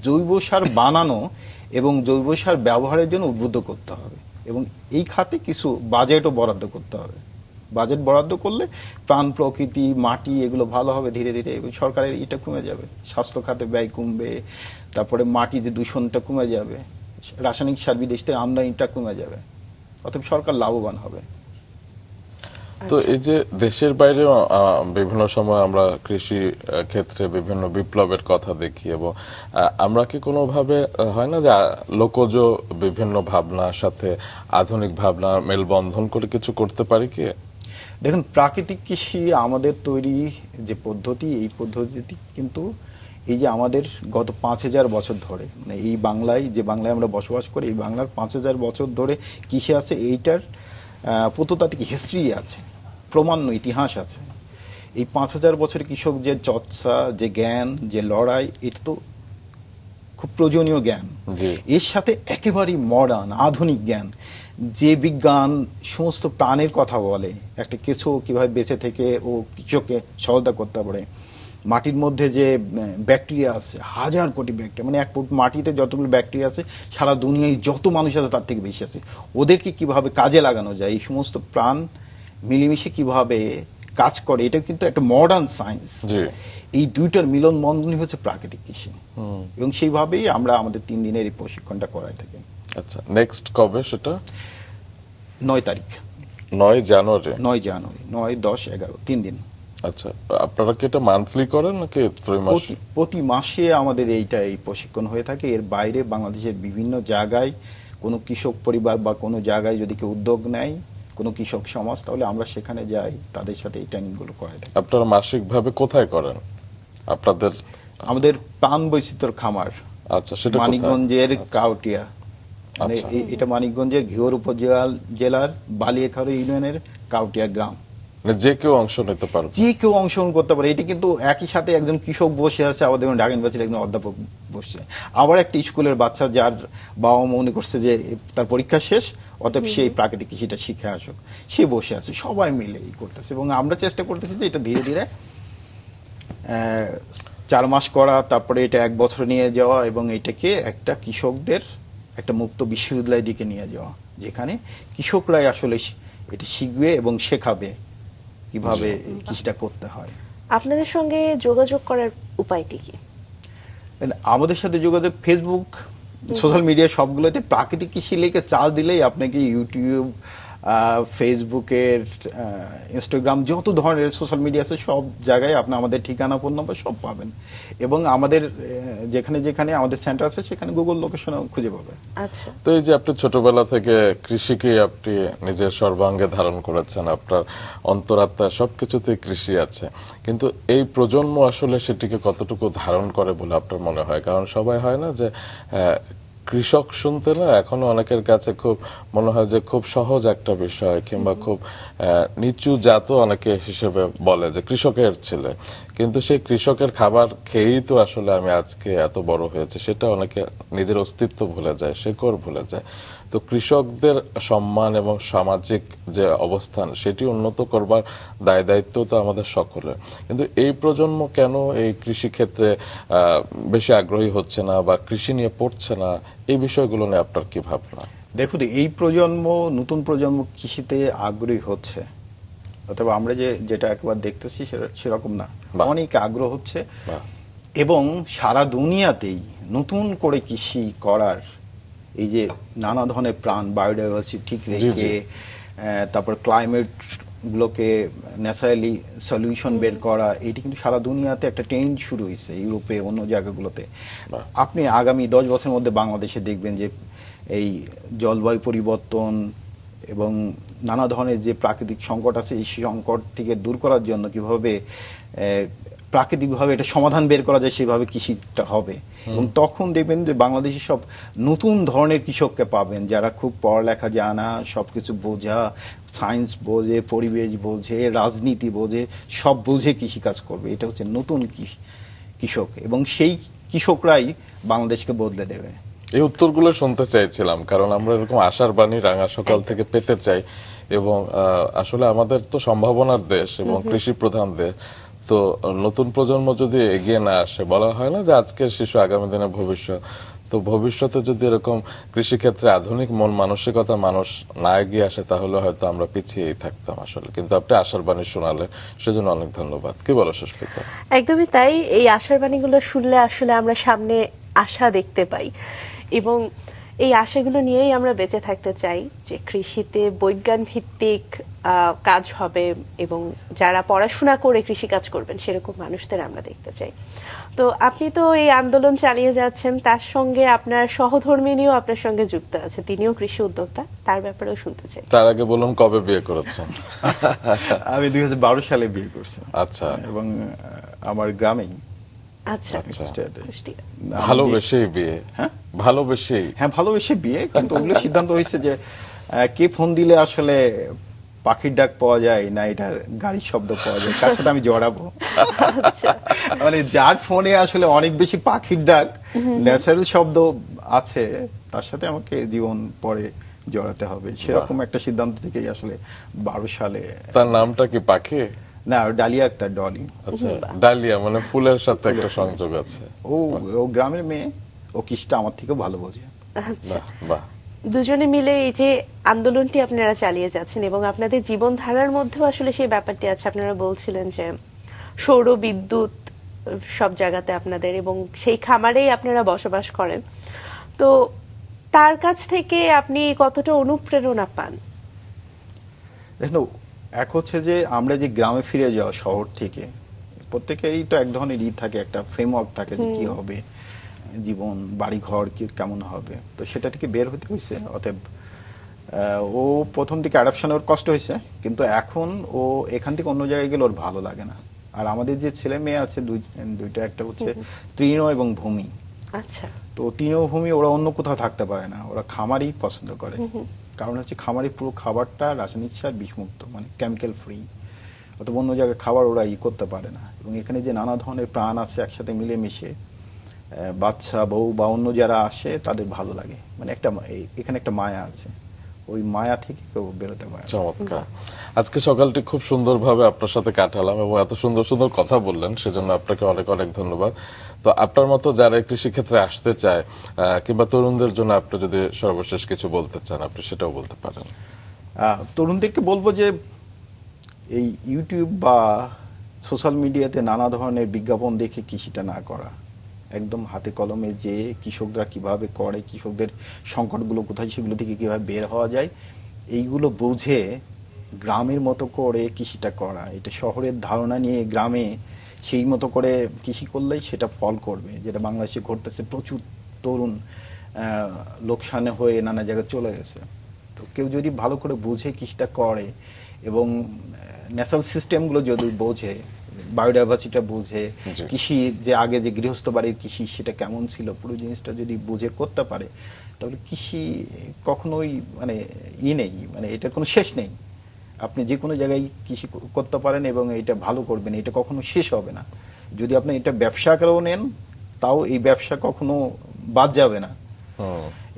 জৈব সার বানানো এবং জৈব সার ব্যবহারের জন্য উদ্বুদ্ধ করতে হবে, এবং এই খাতে কিছু বাজেটও বরাদ্দ করতে হবে। বাজেট বরাদ্দ করলে প্রাণ প্রকৃতি মাটি এগুলো ভালো হবে ধীরে ধীরে, এবং সরকারের এটা কমে যাবে, স্বাস্থ্য খাতে ব্যয় কমবে, তারপরে মাটিতে দূষণটা কমে যাবে, রাসায়নিক সার বিদেশ থেকে আমদানিটা কমে যাবে, অতএব সরকার লাভবান হবে। তো এই যে দেশের বাইরে বিভিন্ন সময় আমরা কৃষি ক্ষেত্রে বিভিন্ন বিপ্লবের কথা দেখি, এবং আমরা কি কোনোভাবে হয় না যে লোকজ বিভিন্ন ভাবনার সাথে আধুনিক ভাবনা মেলবন্ধন করে কিছু করতে পারি কি? দেখুন, প্রাকৃতিক কৃষি আমাদের তৈরি যে পদ্ধতি, এই পদ্ধতিটি কিন্তু এই যে আমাদের গত 5,000 বছর ধরে, মানে এই বাংলায়, যে বাংলায় আমরা বসবাস করি, এই বাংলার 5,000 বছর ধরে কৃষি আছে, এইটার প্রত্নতাত্ত্বিক হিস্ট্রি আছে, প্রমাণ্য ইতিহাস আছে। এই 5,000 বছর কৃষক যে চর্চা, যে জ্ঞান, যে লড়াই, এটা তো খুব প্রয়োজনীয় জ্ঞান। এর সাথে একেবারেই মডার্ন আধুনিক জ্ঞান, যে বিজ্ঞান সমস্ত প্রাণের কথা বলে, একটা কেঁচো কিভাবে বেঁচে থেকে ও কৃষককে সহায়তা করতে পারে, মাটির মধ্যে যে ব্যাকটেরিয়া আছে, 1,000 কোটি ব্যাকটেরিয়া, মানে এক ফুট মাটিতে যতগুলো ব্যাকটেরিয়া আছে সারা দুনিয়ায় যত মানুষ আছে তার থেকে বেশি আছে, ওদেরকে কিভাবে কাজে লাগানো যায়, এই সমস্ত প্রাণ মিলেমিশে কিভাবে কাজ করে, এটা কিন্তু একটা মডার্ন সায়েন্স। এই দুইটার মিলন বন্ধনই হচ্ছে প্রাকৃতিক কৃষি, এবং সেইভাবেই আমরা আমাদের 3 দিনের এই প্রশিক্ষণটা করাই থাকি। আচ্ছা, নেক্সট কবে সেটা? 9 তারিখ, 9 জানুয়ারি। 9 জানুয়ারি, 9, 10, 11, 3 দিন। আচ্ছা, আপনারা কি এটা মান্থলি করেন নাকি ত্রৈমাসিক? প্রতি মাসে আমাদের এই প্রশিক্ষণ হয়ে থাকে। এর বাইরে বাংলাদেশের বিভিন্ন জায়গায় কোনো কৃষক পরিবার বা কোনো জায়গায় যদি কেউ উদ্যোগ নেয়, কোনো কৃষক সমাজ, তাহলে আমরা সেখানে যাই, তাদের সাথে এই ট্রেনিংগুলো করাই থাকি। আপনারা মাসিকভাবে কোথায় করেন আপনাদের? আমাদের প্রাণ বৈচিত্র্য খামার, আচ্ছা, সেটা মানিকগঞ্জের কাউটিয়া, মানে এটা মানিকগঞ্জের ঘিওর উপজেলার বালিয়াখালী ইউনিয়নের কাউটিয়া গ্রাম। যে কেউ অংশ নিতে পারবে? যে কেউ অংশগ্রহণ করতে পারে। এটা কিন্তু একই সাথে একজন কৃষক বসে আছে, আবার দেখুন ঢাকা ইউনিভার্সিটির একজন অধ্যাপক বসছে, আবার একটা স্কুলের বাচ্চা যার বাবা মনে করছে যে তার পরীক্ষা শেষ, অতএব সেই প্রাকৃতিক কৃষিটা শিখে আসুক, সে বসে আছে, সবাই মিলে এই করতেছে। এবং আমরা চেষ্টা করতেছি যে এটা ধীরে ধীরে 4 মাস করা, তারপরে এটা 1 বছর নিয়ে যাওয়া, এবং এটাকে একটা কৃষকদের একটা মুক্ত বিশ্ববিদ্যালয়ের দিকে নিয়ে যাওয়া, যেখানে কৃষকরাই আসলে এটা শিখবে এবং শেখাবে কিভাবে কৃষিটা করতে হয়। আপনাদের সঙ্গে যোগাযোগ করার উপায়টি কি? আমাদের সাথে যোগাযোগ ফেসবুক, সোশ্যাল মিডিয়া সবগুলোতে প্রাকৃতিক কৃষি লিখে চার্জ দিলেই আপনাকে ইউটিউব, ফেসবুকের, ইনস্টাগ্রাম, যত ধরনের সোশ্যাল মিডিয়া আছে সব জায়গায় আপনি আমাদের ঠিকানা, ফোন নম্বর সব পাবেন, এবং আমাদের যেখানে যেখানে আমাদের সেন্টার আছে সেখানে গুগল লোকেশনও খুঁজে পাবেন। আচ্ছা, তো এই যে আপনি ছোটবেলা থেকে কৃষিকে আপনি নিজের সর্বাঙ্গে ধারণ করেছেন, আপনার অন্তরাত্মায় সবকিছুতেই কৃষি আছে, কিন্তু এই প্রজন্ম আসলে সেটিকে কতটুকু ধারণ করে বলে আপনার মনে হয়? কারণ সবাই হয় না যে কৃষক শুনতে না এখনো অনেকের কাছে খুব মনে হয় যে খুব সহজ একটা বিষয়, কিংবা খুব নিচু জাত অনেকে হিসেবে বলে যে কৃষকের ছেলে, কিন্তু সেই কৃষকের খাবার খেয়েই তো আসলে আমি আজকে এত বড় হয়েছে, সেটা অনেকে নিজের অস্তিত্ব ভুলে যায়, শেকড় ভুলে যায়। তো কৃষকদের সম্মান এবং সামাজিক যে অবস্থান সেটি উন্নত করবার দায় দায়িত্ব তো আমাদের সকলের, কিন্তু এই প্রজন্ম কেন এই কৃষি ক্ষেত্রে বেশি আগ্রহী হচ্ছে না বা কৃষি নিয়ে পড়ছে না, এই বিষয়গুলো নিয়ে আপনার কি ভাবনা? দেখুন, এই প্রজন্ম, নতুন প্রজন্ম কৃষিতে আগ্রহী হচ্ছে, অথবা আমরা যেটা একবার দেখতেছি সেরকম না, অনেক আগ্রহ হচ্ছে, এবং সারা দুনিয়াতেই নতুন করে কৃষি করার এই যে নানা ধরনের প্রাণ, বায়োডাইভার্সিটি ঠিক রেখে, তারপর ক্লাইমেট গুলোকে ন্যাচারালি সলিউশন বের করা, এটি কিন্তু সারা দুনিয়াতে একটা ট্রেন্ড শুরু হয়েছে, ইউরোপে, অন্য জায়গাগুলোতে। আপনি আগামী 10 বছরের মধ্যে বাংলাদেশে দেখবেন যে এই জলবায়ু পরিবর্তন এবং নানা ধরনের যে প্রাকৃতিক সংকট আছে, এই সংকট থেকে দূর করার জন্য কিভাবে প্রাকৃতিকভাবে এটা সমাধান বের করা যায়, সেভাবে কৃষিটা হবে। এবং তখন দেখবেন যে বাংলাদেশে সব নতুন ধরনের কৃষককে পাবেন, যারা খুব পড়ালেখা জানা, সবকিছু বোঝা, সায়েন্স বোঝে, পরিবেশ বোঝে, রাজনীতি বোঝে, সব বুঝে কৃষিকাজ করবে। এটা হচ্ছে নতুন কৃষক, এবং সেই কৃষকরাই বাংলাদেশকে বদলে দেবে। এই উত্তরগুলো শুনতে চাইছিলাম, কারণ আমরা এরকম আশার বাণী রাঙা সকাল থেকে পেতে চাই, এবং আসলে আমাদের তো সম্ভাবনার দেশ এবং কৃষি প্রধান দেশ। তো নতুন প্রজন্ম যদি এগিয়ে না আসে, বলা হয় না যে আজকের শিশু আগামী দিনের ভবিষ্যৎ, তো ভবিষ্যতে যদি এরকম কৃষিক্ষেত্রে আধুনিক মন মানসিকতা মানুষ না এগিয়ে আসে তাহলে হয়তো আমরা পিছিয়েই থাকতাম আসলে, কিন্তু আপনি আশার বাণী শোনালেন, সেজন্য অনেক ধন্যবাদ। কি বলো সুস্মিতা? একদমই তাই। এই আশার বাণীগুলো শুনলে আসলে আমরা সামনে আশা দেখতে পাই এবং এই আশাগুলো নিয়েই আমরা বেঁচে থাকতে চাই যে কৃষিতে বৈজ্ঞান ভিত্তিক কাজ হবে এবং যারা পড়াশোনা করে কৃষি কাজ করবেন সেরকম মানুষদের আমরা দেখতে চাই। তো আপনি তো এই আন্দোলন চালিয়ে যাচ্ছেন, তার সঙ্গে আপনার সহধর্মিণীও আপনার সঙ্গে যুক্ত আছে, তিনিও কৃষি উদ্যোক্তা, তার ব্যাপারেও শুনতে চাই। তার আগে বলুন কবে বিয়ে করেছেন? আমি 2012 সালে বিয়ে করছি। আচ্ছা। এবং আমার গ্রামেই। আচ্ছা, কুষ্টিয়াতে। কুষ্টিয়া। ভালোবেসেই বিয়ে? হ্যাঁ, ভালোবেসেই? হ্যাঁ ভালোবেসে বিয়ে, কিন্তু ওগুলো সিদ্ধান্ত হয়েছে যে কে ফোন দিলে আসলে পাখির ডাক পাওয়া যায় না এটার গাড়ির শব্দ পাওয়া যায়, কার সাথে আমি জড়াবো। আচ্ছা। মানে যার ফোনে আসলে অনেক বেশি পাখির ডাক, ন্যাচারাল শব্দ আছে, তার সাথে আমাকে জীবন পরে জড়াতে হবে, সেরকম একটা সিদ্ধান্ত থেকেই আসলে 12 সালে। তার নামটা কি পাখি? না, ডালিয়া আক্তার, ডলি। আচ্ছা, ডালিয়া মানে ফুলের সাথে একটা সংযোগ আছে। ও ও গ্রামের মেয়ে, ও কৃষিটা আমার থেকেও ভালো বোঝে। আচ্ছা, বাহ বাহ। দুজনে মিলে এই যে আন্দোলনটি আপনারা চালিয়ে যাচ্ছেন এবং আপনাদের জীবনধারার মধ্যেও আসলে সেই ব্যাপারটি আছে। আপনারা বলছিলেন যে সৌর বিদ্যুৎ সব জায়গাতে আপনাদের, এবং সেই খামারেই আপনারা বসবাস করেন। তো তার কাছ থেকে আপনি কতটা অনুপ্রেরণা পান? দেখুন, এক হচ্ছে যে আমরা যে গ্রামে ফিরে যাওয়া শহর থেকে, প্রত্যেকেরই তো এক ধরনের থাকে, একটা ফ্রেমওয়ার্ক থাকে যে কি হবে জীবন, বাড়ি ঘর কি কেমন হবে, তো সেটা থেকে বের হতে হয়েছে। অতএব ও প্রথম দিকে অ্যাডাপশন ওর কষ্ট হয়েছে, কিন্তু এখন ও এখান থেকে অন্য জায়গায় গেলে ওর ভালো লাগে না। আর আমাদের যে ছেলে মেয়ে আছে দুইটা, একটা হচ্ছে তৃণ এবং ভূমি। আচ্ছা। তো তৃণভূমি ওরা অন্য কোথাও থাকতে পারে না, ওরা খামারই পছন্দ করে। কারণ হচ্ছে খামারি পুরো খাবারটা রাসায়নিক সার বিষমুক্ত, মানে কেমিক্যাল ফ্রি, অথবা অন্য জায়গায় খাবার ওরা করতে পারে না। এবং এখানে যে নানা ধরনের প্রাণ আছে একসাথে মিলেমিশে, বাচ্চা বউ বা অন্য যারা আসে তাদের ভালো লাগে, মানে একটা এখানে একটা মায়া আছে, ওই মায়া থেকে কেউ বেরোতে পারে। চমৎকার। আজকে সকালটি খুব সুন্দরভাবে আপনার সাথে কাটালাম এবং এত সুন্দর সুন্দর কথা বললেন, সেজন্য আপনাকে অনেক অনেক ধন্যবাদ। তো আপনার মতো যারা কৃষিক্ষেত্রে আসতে চায় কিংবা তরুণদের জন্য আপনি যদি সর্বশেষ কিছু বলতে চান, আপনি সেটাও বলতে পারেন। তরুণদেরকে বলবো যে এই ইউটিউব বা সোশ্যাল মিডিয়াতে নানা ধরনের বিজ্ঞাপন দেখে কৃষিটা না করা, একদম হাতে কলমে যে কৃষকরা কিভাবে করে, কৃষকদের সংকটগুলো কোথায়, সেগুলো থেকে কিভাবে বের হওয়া যায়, এইগুলো বুঝে গ্রামের মতো করে কৃষিটা করা। এটা শহরের ধারণা নিয়ে গ্রামে সেই মতো করে কৃষি করলেই সেটা ফল করবে, যেটা বাংলাদেশে ঘটতেছে। প্রচুর তরুণ লোকসানে হয়ে নানা জায়গায় চলে গেছে। তো কেউ যদি ভালো করে বুঝে কৃষিটা করে এবং ন্যাচারাল সিস্টেমগুলো যদি বোঝে, বায়োডাইভার্সিটিটা বুঝে, কৃষি যে আগে যে গৃহস্থ বাড়ির কৃষি সেটা কেমন ছিল, পুরো জিনিসটা যদি বুঝে করতে পারে, তাহলে কৃষি কখনোই মানে নেই, মানে এটার কোনো শেষ নেই। আপনি যে কোনো জায়গায় কৃষি করতে পারেন এবং এটা ভালো করবেন, এটা কখনো শেষ হবে না। যদি আপনি এটা ব্যবসা করেও নেন, তাও এই ব্যবসা কখনো বাদ যাবে না।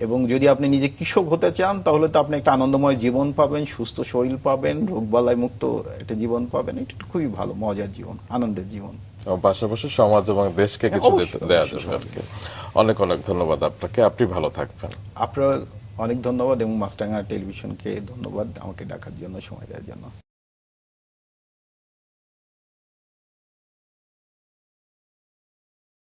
এবং যদি আপনি নিজে কৃষক হতে চান, তাহলে তো আপনি একটা আনন্দময় জীবন পাবেন, সুস্থ শরীর পাবেন, রোগবালাই মুক্ত একটা জীবন পাবেন। এটা খুবই ভালো, মজার জীবন, আনন্দের জীবন। পাশাপাশি সমাজ এবং দেশকে কিছু দেওয়া যাবে আর কি। অনেক অনেক ধন্যবাদ আপনাকে, আপনি ভালো থাকবেন। আপনার অনেক ধন্যবাদ এবং মাছরাঙা টেলিভিশনকে ধন্যবাদ আমাকে ডাকার জন্য, সময় দেওয়ার জন্য।